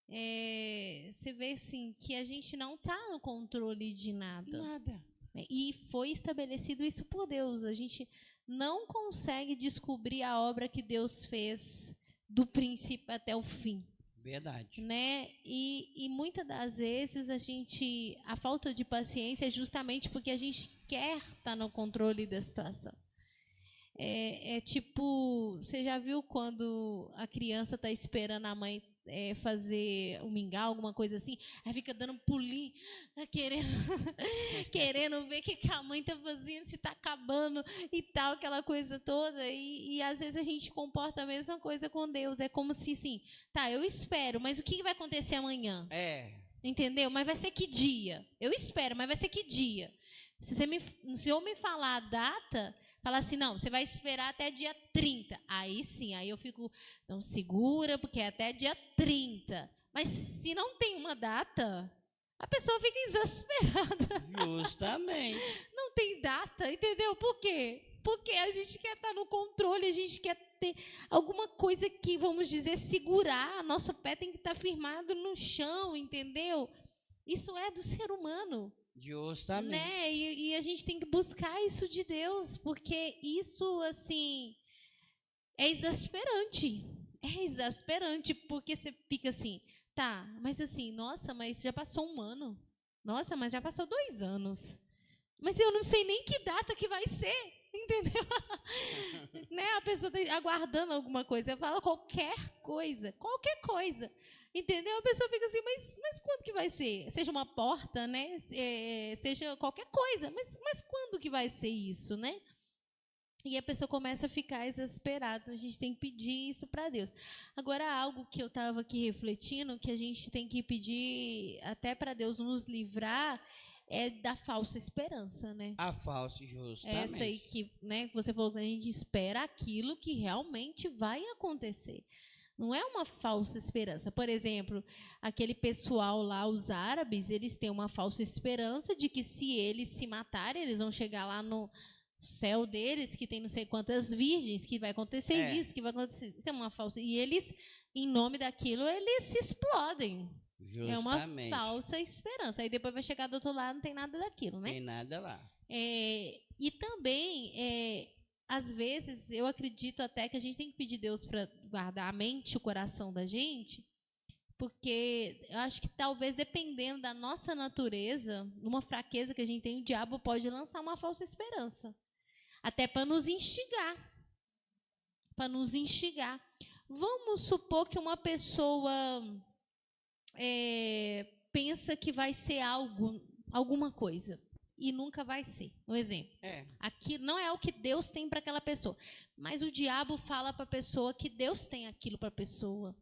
Você vê assim que a gente não está no controle de nada. E foi estabelecido isso por Deus. A gente não consegue descobrir a obra que Deus fez do princípio até o fim. Verdade. Né? E muitas das vezes a falta de paciência é justamente porque a gente quer estar no controle da situação. É tipo, você já viu quando a criança está esperando a mãe fazer um mingau, alguma coisa assim, aí fica dando pulinho, querendo ver o que a mãe está fazendo, se está acabando e tal, aquela coisa toda, e às vezes a gente comporta a mesma coisa com Deus, é como se assim, tá, eu espero, mas o que vai acontecer amanhã? Entendeu? Mas vai ser que dia? Eu espero, mas vai ser que dia? Se eu me falar a data, fala assim, não, você vai esperar até dia 30. Aí sim, aí eu fico, então segura, porque é até dia 30. Mas se não tem uma data, a pessoa fica exasperada. Justamente. Não tem data, entendeu? Por quê? Porque a gente quer estar no controle, a gente quer ter alguma coisa que, vamos dizer, segurar. Nosso pé tem que estar firmado no chão, entendeu? Isso é do ser humano. Justamente. Né? E a gente tem que buscar isso de Deus, porque isso, assim, é exasperante. É exasperante, porque você fica assim, tá, mas assim, nossa, mas já passou 1 ano. Nossa, mas já passou 2 anos. Mas eu não sei nem que data que vai ser, entendeu? Né? A pessoa está aguardando alguma coisa. Ela fala qualquer coisa. Entendeu? A pessoa fica assim, mas quando que vai ser? Seja uma porta, né? Seja qualquer coisa. Mas quando que vai ser isso, né? E a pessoa começa a ficar exasperada. A gente tem que pedir isso para Deus. Agora, algo que eu estava aqui refletindo, que a gente tem que pedir até para Deus nos livrar, é da falsa esperança, né? A falsa, justamente. Essa aí que, né, você falou que a gente espera aquilo que realmente vai acontecer. Não é uma falsa esperança. Por exemplo, aquele pessoal lá, os árabes, eles têm uma falsa esperança de que se eles se matarem, eles vão chegar lá no céu deles, que tem não sei quantas virgens, que vai acontecer isso, que vai acontecer. Isso é uma falsa. E eles, em nome daquilo, eles se explodem. Justamente. É uma falsa esperança. Aí depois vai chegar do outro lado, não tem nada daquilo, né? Tem nada lá. E também, às vezes, eu acredito até que a gente tem que pedir Deus para guardar a mente, o coração da gente, porque eu acho que talvez, dependendo da nossa natureza, uma fraqueza que a gente tem, o diabo pode lançar uma falsa esperança. Até para nos instigar. Para nos instigar. Vamos supor que uma pessoa pensa que vai ser alguma coisa e nunca vai ser. Um exemplo. Aqui não é o que Deus tem para aquela pessoa, mas o diabo fala para a pessoa que Deus tem aquilo para a pessoa.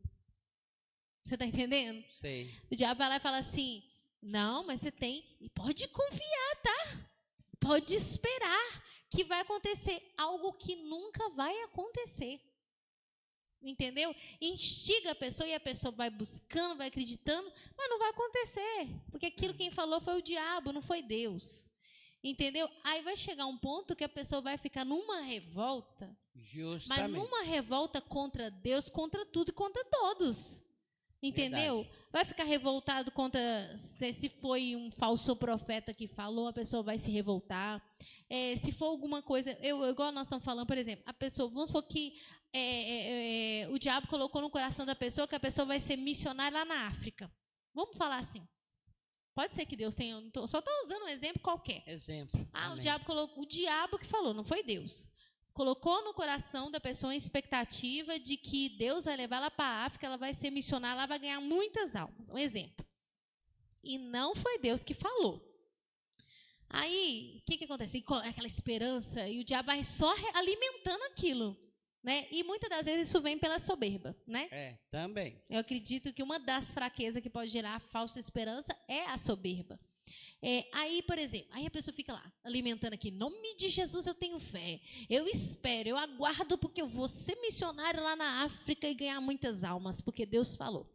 Você está entendendo? Sei. O diabo vai lá e fala assim: não, mas você tem, e pode confiar, tá? Pode esperar que vai acontecer algo que nunca vai acontecer. Entendeu? Instiga a pessoa e a pessoa vai buscando, vai acreditando, mas não vai acontecer. Porque aquilo quem falou foi o diabo, não foi Deus. Entendeu? Aí vai chegar um ponto que a pessoa vai ficar numa revolta. Justamente. Mas numa revolta contra Deus, contra tudo e contra todos. Entendeu? Verdade. Vai ficar revoltado contra, se foi um falso profeta que falou, a pessoa vai se revoltar. Se for alguma coisa, igual nós estamos falando, por exemplo, a pessoa, vamos supor que o diabo colocou no coração da pessoa que a pessoa vai ser missionária lá na África. Vamos falar assim. Pode ser que Deus tenha, só estou usando um exemplo qualquer. Exemplo. O diabo que falou, não foi Deus. Colocou no coração da pessoa a expectativa de que Deus vai levar ela para a África, ela vai ser missionária, ela vai ganhar muitas almas. Um exemplo. E não foi Deus que falou. Aí, o que acontece? Aquela esperança, e o diabo vai só alimentando aquilo. Né? E muitas das vezes isso vem pela soberba. Né? Também. Eu acredito que uma das fraquezas que pode gerar falsa esperança é a soberba. Aí, por exemplo, aí a pessoa fica lá, alimentando aqui, em nome de Jesus eu tenho fé, eu espero, eu aguardo porque eu vou ser missionário lá na África e ganhar muitas almas, porque Deus falou.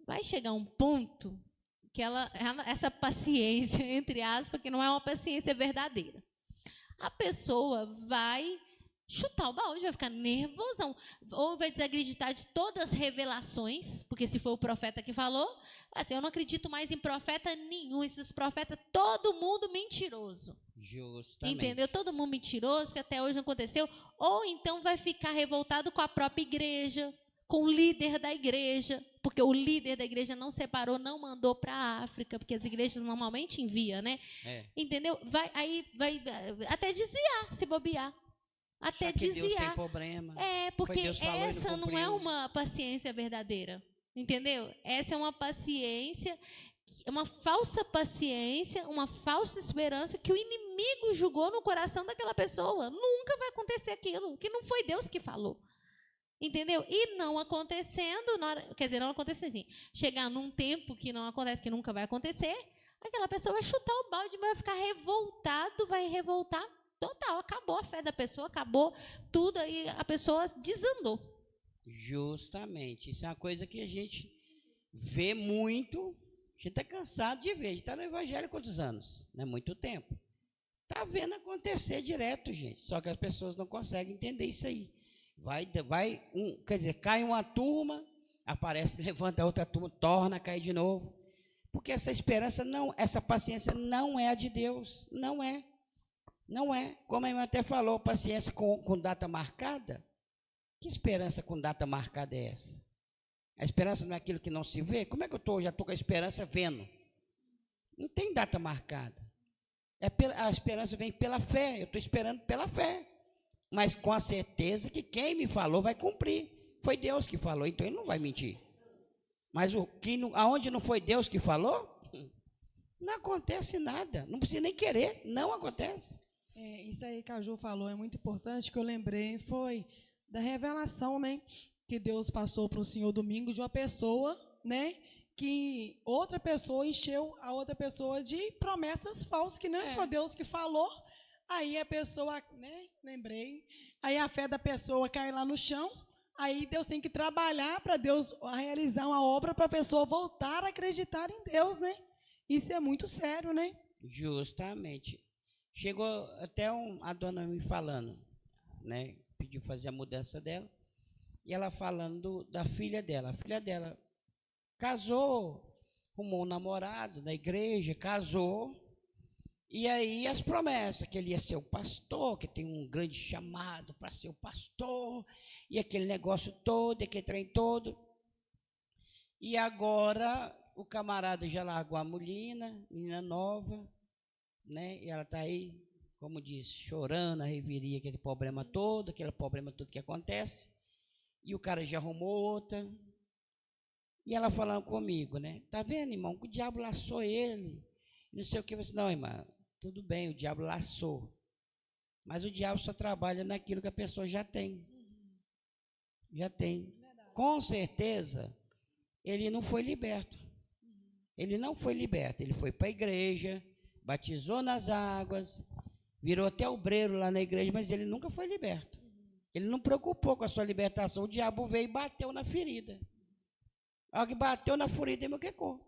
Vai chegar um ponto que essa paciência, entre aspas, que não é uma paciência verdadeira. A pessoa vai chutar o balde, vai ficar nervosão, ou vai desacreditar de todas as revelações, porque se foi o profeta que falou, assim, eu não acredito mais em profeta nenhum, esses profetas, todo mundo mentiroso. Justamente. Entendeu? Todo mundo mentiroso, que até hoje não aconteceu, ou então vai ficar revoltado com a própria igreja, com o líder da igreja, porque o líder da igreja não separou, não mandou para a África, porque as igrejas normalmente enviam, né? Entendeu? Vai até desviar, se bobear. Até desviar. Deus tem problema. Porque essa não é uma paciência verdadeira. Entendeu? Essa é uma paciência, uma falsa paciência, uma falsa esperança que o inimigo julgou no coração daquela pessoa. Nunca vai acontecer aquilo, que não foi Deus que falou. Entendeu? E não acontecendo, não acontecendo assim. Chegar num tempo que não acontece, que nunca vai acontecer, aquela pessoa vai chutar o balde, vai ficar revoltado, vai revoltar. Total, acabou a fé da pessoa, acabou tudo, aí a pessoa desandou. Justamente, isso é uma coisa que a gente vê muito, a gente está cansado de ver, a gente está no evangelho há quantos anos? Não é muito tempo. Está vendo acontecer direto, gente, só que as pessoas não conseguem entender isso aí. Cai uma turma, aparece, levanta a outra turma, torna a cair de novo, porque essa esperança, essa paciência não é a de Deus, não é. Não é, como a irmã até falou, paciência com data marcada. Que esperança com data marcada é essa? A esperança não é aquilo que não se vê? Como é que já estou com a esperança vendo? Não tem data marcada. A esperança vem pela fé, eu estou esperando pela fé. mas com a certeza que quem me falou vai cumprir. Foi Deus que falou, então ele não vai mentir. Mas aonde não foi Deus que falou, não acontece nada. Não precisa nem querer, não acontece. Isso aí que a Ju falou é muito importante, que eu lembrei, foi da revelação, né, que Deus passou para o senhor domingo de uma pessoa, né, que outra pessoa encheu a outra pessoa de promessas falsas, que não foi Deus que falou. Aí a pessoa, né, lembrei, aí a fé da pessoa cai lá no chão, aí Deus tem que trabalhar para Deus realizar uma obra para a pessoa voltar a acreditar em Deus, né? Isso é muito sério, né? Justamente. Chegou até a dona me falando, né, pediu fazer a mudança dela, e ela falando da filha dela. A filha dela casou, arrumou um namorado na igreja, casou, e aí as promessas, que ele ia ser o pastor, que tem um grande chamado para ser o pastor, e aquele negócio todo, aquele trem todo. E agora o camarada já largou a menina nova, né? E ela está aí, como diz, chorando a reviria aquele problema todo que acontece. E o cara já arrumou outra. E ela falando comigo, né? Tá vendo, irmão, que o diabo laçou ele. Não sei o que. Eu disse, não, irmã, tudo bem, o diabo laçou. Mas o diabo só trabalha naquilo que a pessoa já tem. Já tem. Com certeza, ele não foi liberto. Ele não foi liberto. Ele foi para a igreja, batizou nas águas, virou até obreiro lá na igreja, mas ele nunca foi liberto. Ele não preocupou com a sua libertação. O diabo veio e bateu na ferida. A hora que bateu na ferida, ele me quecou.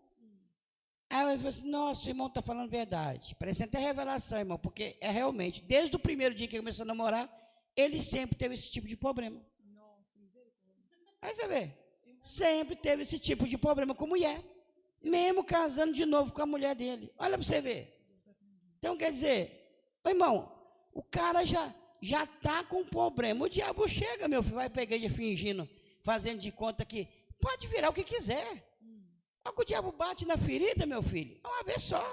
Aí eu falei assim, nossa, o irmão está falando verdade. Parece até revelação, irmão, porque é realmente, desde o primeiro dia que ele começou a namorar, ele sempre teve esse tipo de problema. Aí você vê, sempre teve esse tipo de problema com mulher, mesmo casando de novo com a mulher dele. Olha para você ver. Então, quer dizer, irmão, o cara já está com problema. O diabo chega, meu filho, vai para a igreja fingindo, fazendo de conta que pode virar o que quiser. Olha que o diabo bate na ferida, meu filho, é uma vez só.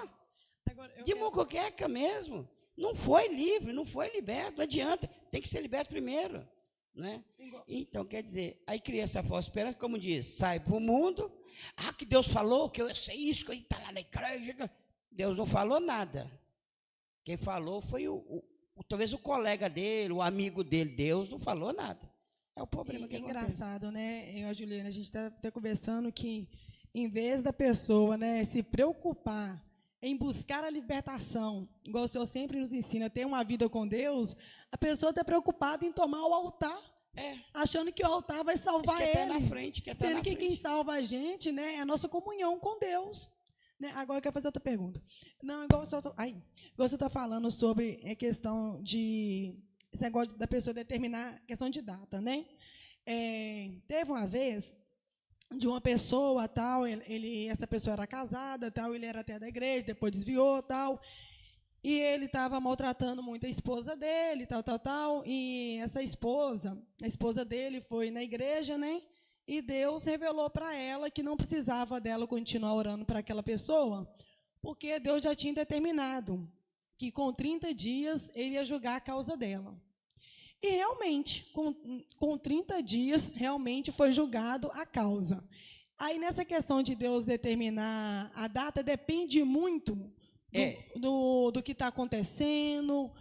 De mucoqueca mesmo. Não foi livre, não foi liberto, não adianta. Tem que ser liberto primeiro. Né? Então, quer dizer, aí cria essa falsa esperança, como diz, sai para o mundo, que Deus falou, que eu sei isso, que ele está lá na igreja. Deus não falou nada. Quem falou foi talvez o colega dele, o amigo dele. Deus não falou nada. É o problema que acontece. Engraçado, né? Eu e a Juliana, a gente está até conversando que, em vez da pessoa, né, se preocupar em buscar a libertação, igual o Senhor sempre nos ensina, ter uma vida com Deus, a pessoa está preocupada em tomar o altar, achando que o altar vai salvar ele. Quer estar na frente, sendo que quem salva a gente, né, é a nossa comunhão com Deus. Né? Agora eu quero fazer outra pergunta. Não, igual você está falando sobre a questão de esse negócio da pessoa determinar a questão de data, né? Teve uma vez de uma pessoa, tal, essa pessoa era casada, tal, ele era até da igreja, depois desviou, tal, e ele estava maltratando muito a esposa dele, tal, e essa esposa, a esposa dele foi na igreja, né, e Deus revelou para ela que não precisava dela continuar orando para aquela pessoa, porque Deus já tinha determinado que com 30 dias ele ia julgar a causa dela. E realmente, com 30 dias, realmente foi julgado a causa. Aí, nessa questão de Deus determinar a data, depende muito do que está acontecendo.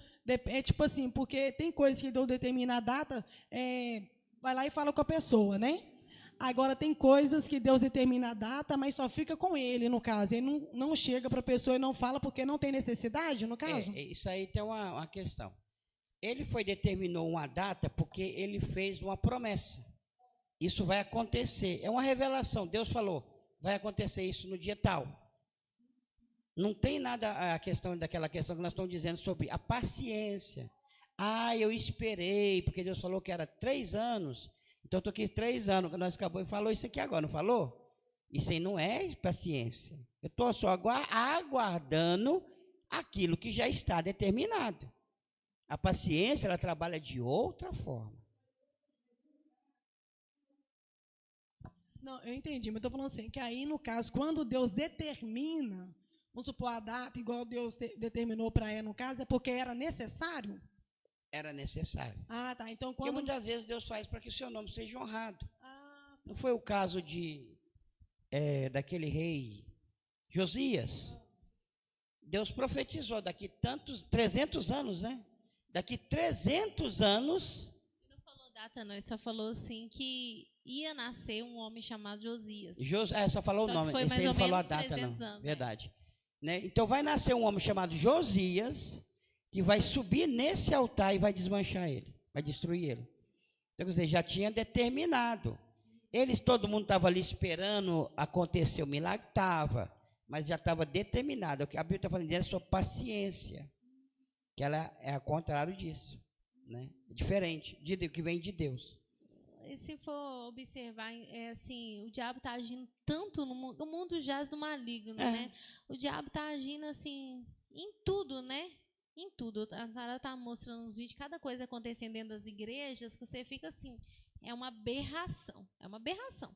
Tipo assim, porque tem coisas que Deus determina a data, vai lá e fala com a pessoa, né? Agora, tem coisas que Deus determina a data, mas só fica com ele, no caso. Ele não chega para a pessoa e não fala porque não tem necessidade, no caso? Isso aí tem uma questão. Ele determinou uma data porque ele fez uma promessa. Isso vai acontecer. É uma revelação. Deus falou, vai acontecer isso no dia tal. Não tem nada a questão daquela questão que nós estamos dizendo sobre a paciência. Eu esperei, porque Deus falou que era 3 anos. Então, eu estou aqui 3 anos, que nós acabamos e falou isso aqui agora, não falou? Isso aí não é paciência. Eu estou só aguardando aquilo que já está determinado. A paciência, ela trabalha de outra forma. Não, eu entendi, mas estou falando assim, que aí, no caso, quando Deus determina, vamos supor, a data, igual Deus determinou para ela, no caso, é porque era necessário? Era necessário. Ah, tá. Então Porque quando... muitas vezes Deus faz para que o seu nome seja honrado. Ah, Não foi o caso daquele rei Josias? Deus profetizou daqui 300 anos, né? Daqui 300 anos... Ele não falou data, não. Ele só falou assim que ia nascer um homem chamado Josias. Só falou Só o que nome. foi Esse mais aí não ou falou a menos data, 300 não. anos, Verdade. Né? Então vai nascer um homem chamado Josias, que vai subir nesse altar e vai desmanchar ele, vai destruir ele. Então, quer dizer, já tinha determinado. Todo mundo estava ali esperando acontecer o milagre, estava, mas já estava determinado. O que a Bíblia está falando é a sua paciência, que ela é ao contrário disso, né? É diferente do que vem de Deus. E se for observar, assim, o diabo está agindo tanto no mundo, o mundo jaz do maligno, né? O diabo está agindo assim em tudo, né? Em tudo. A Sara está mostrando uns vídeos, cada coisa acontecendo dentro das igrejas, que você fica assim, é uma aberração, é uma aberração.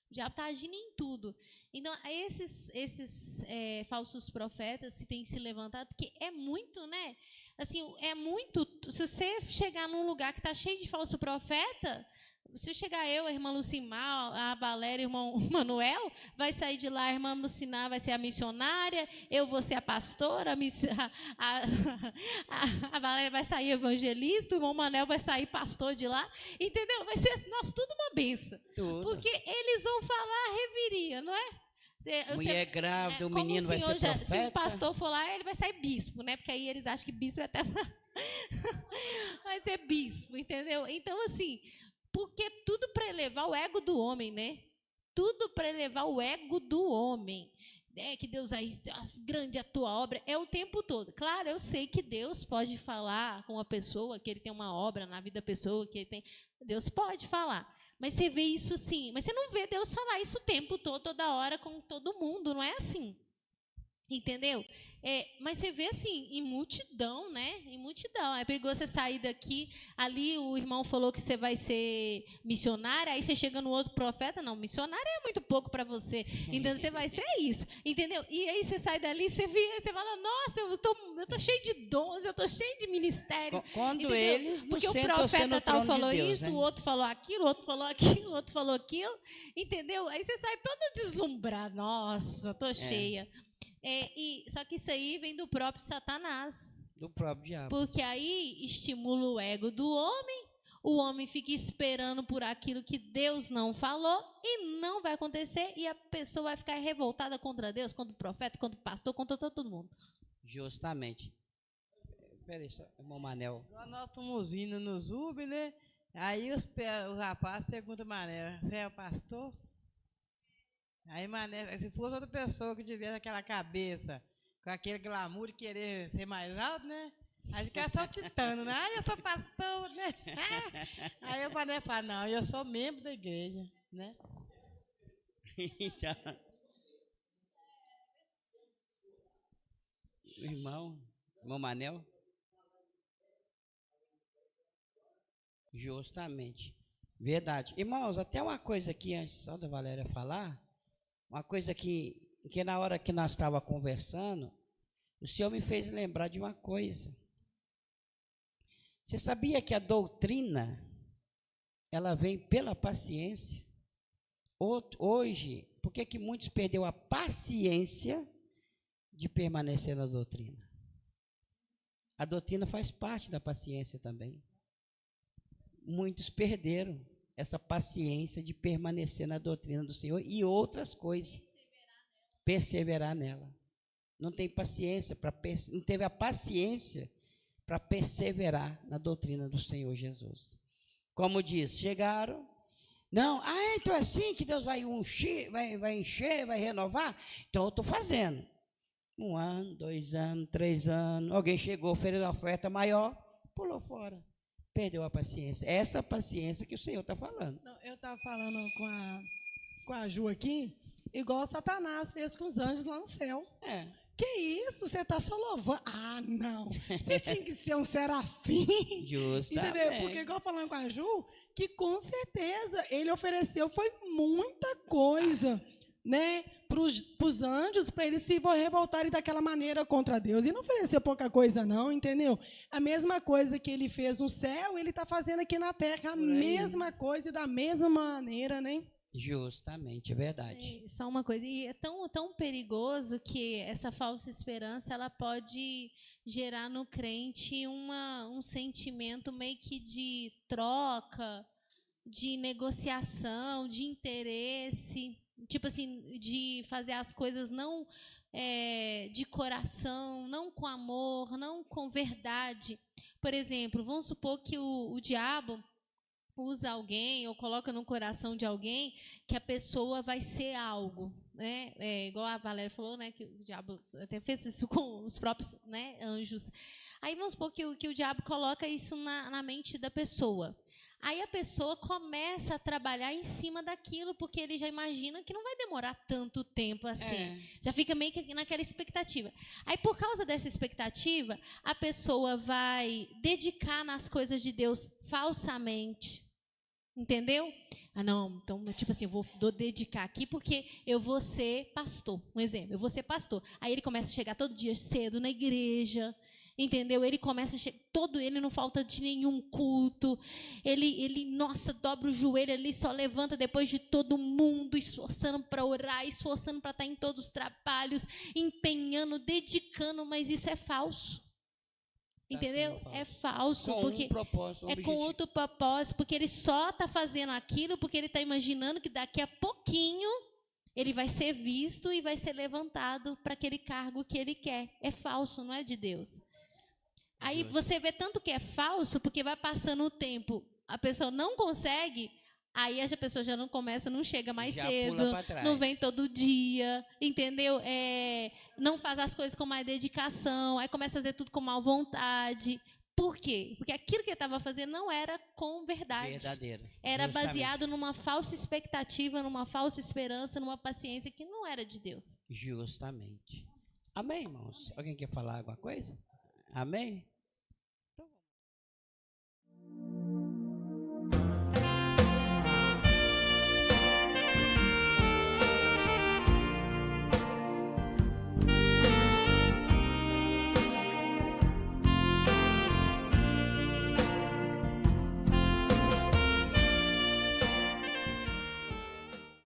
O diabo está agindo em tudo. Então, esses falsos profetas que têm se levantado, porque é muito, né? Assim, é muito. Se você chegar num lugar que está cheio de falso profeta, se chegar eu, a irmã Lucimar, a Valéria, o irmão Manuel, vai sair de lá, a irmã Lucinar vai ser a missionária, eu vou ser a pastora, a Valéria vai sair evangelista, o irmão Manuel vai sair pastor de lá, entendeu? Vai ser nós tudo uma benção. Tudo. Porque eles vão falar reviria, não é? Mulher grávida, o como menino vai ser profeta. Se o pastor for lá, ele vai sair bispo, né? Porque aí eles acham que bispo é até... vai ser bispo, entendeu? Então, assim... Porque tudo para elevar o ego do homem, né? Tudo para elevar o ego do homem. Que Deus aí, grande a tua obra, é o tempo todo. Claro, eu sei que Deus pode falar com a pessoa, que ele tem uma obra na vida da pessoa, que ele tem. Deus pode falar. Mas você vê isso sim. Mas você não vê Deus falar isso o tempo todo, toda hora, com todo mundo. Não é assim. Entendeu? Mas você vê assim, em multidão, né? Em multidão. É perigoso você sair daqui. Ali o irmão falou que você vai ser missionária. Aí você chega no outro profeta. Não, missionária é muito pouco para você. Então você vai ser isso. Entendeu? E aí você sai dali, você fala, nossa, eu tô cheio de dons, eu tô cheio de ministério. Quando entendeu? eles porque não o sentam profeta tal de falou Deus, isso, né? o outro falou aquilo, o outro falou aquilo, o outro falou aquilo. Entendeu? Aí você sai toda deslumbrada. Nossa, tô cheia. Só que isso aí vem do próprio Satanás. Do próprio diabo. Porque aí estimula o ego do homem, o homem fica esperando por aquilo que Deus não falou e não vai acontecer, e a pessoa vai ficar revoltada contra Deus, contra o profeta, contra o pastor, contra todo mundo. Justamente. Peraí, irmão Manel. Nós estamos indo no Zub, né? Aí o rapaz pergunta ao Mané, você é o pastor? Aí, Mané, se fosse outra pessoa que tivesse aquela cabeça, com aquele glamour de querer ser mais alto, né? Aí fica saltitando, né? Ah, eu sou pastor, né? Aí o Mané fala, não, eu sou membro da igreja, né? Então, irmão Manel. Justamente. Verdade. Irmãos, até uma coisa aqui, antes só da Valéria falar, uma coisa que na hora que nós estávamos conversando, o Senhor me fez lembrar de uma coisa. Você sabia que a doutrina, ela vem pela paciência? Hoje, por que muitos perderam a paciência de permanecer na doutrina? A doutrina faz parte da paciência também. Muitos perderam essa paciência de permanecer na doutrina do Senhor e outras coisas. Perseverar nela. Não tem paciência não teve a paciência para perseverar na doutrina do Senhor Jesus. Como diz, chegaram, não, então é assim que Deus vai encher, vai renovar? Então eu estou fazendo. 1 ano, 2 anos, 3 anos, alguém chegou, ofereceu uma oferta maior, pulou fora. Perdeu a paciência. Essa paciência que o Senhor está falando. Não, eu estava falando com a Ju aqui, igual Satanás fez com os anjos lá no céu. Que isso? Você está só louvando. Ah, não. Você tinha que ser um serafim. Justamente. Entendeu? Porque, igual falando com a Ju, que com certeza ele ofereceu foi muita coisa. né, para os anjos, para eles se revoltarem daquela maneira contra Deus. E não ofereceu pouca coisa, não, entendeu? A mesma coisa que ele fez no céu, ele está fazendo aqui na terra, a mesma coisa e da mesma maneira, né? Justamente, é verdade. Só uma coisa, e é tão perigoso que essa falsa esperança ela pode gerar no crente um sentimento meio que de troca, de negociação, de interesse, tipo assim, de fazer as coisas não de coração, não com amor, não com verdade. Por exemplo, vamos supor que o diabo usa alguém ou coloca no coração de alguém que a pessoa vai ser algo, né? Igual a Valéria falou, né? Que o diabo até fez isso com os próprios, né, anjos. Aí vamos supor que o diabo coloca isso na mente da pessoa. Aí a pessoa começa a trabalhar em cima daquilo, porque ele já imagina que não vai demorar tanto tempo assim. Já fica meio que naquela expectativa. Aí, por causa dessa expectativa, a pessoa vai dedicar nas coisas de Deus falsamente. Entendeu? Ah, não, então, tipo assim, eu vou dedicar aqui porque eu vou ser pastor. Um exemplo, eu vou ser pastor. Aí ele começa a chegar todo dia cedo na igreja. Entendeu? Ele começa a ele não falta de nenhum culto. Ele, nossa, dobra o joelho ali, só levanta depois de todo mundo, esforçando para orar, esforçando para estar em todos os trabalhos, empenhando, dedicando, mas isso é falso. Entendeu? É falso. Com porque um propósito, com outro propósito, porque ele só está fazendo aquilo porque ele está imaginando que daqui a pouquinho ele vai ser visto e vai ser levantado para aquele cargo que ele quer. É falso, não é de Deus. Aí você vê tanto que é falso, porque vai passando o tempo, a pessoa não consegue, aí a pessoa já não começa, não chega mais cedo, não vem todo dia, entendeu? Não faz as coisas com mais dedicação, aí começa a fazer tudo com mal vontade. Por quê? Porque aquilo que ele estava fazendo não era com verdade. Verdadeiro. Era baseado numa falsa expectativa, numa falsa esperança, numa paciência que não era de Deus. Justamente. Amém, irmãos? Alguém quer falar alguma coisa? Amém?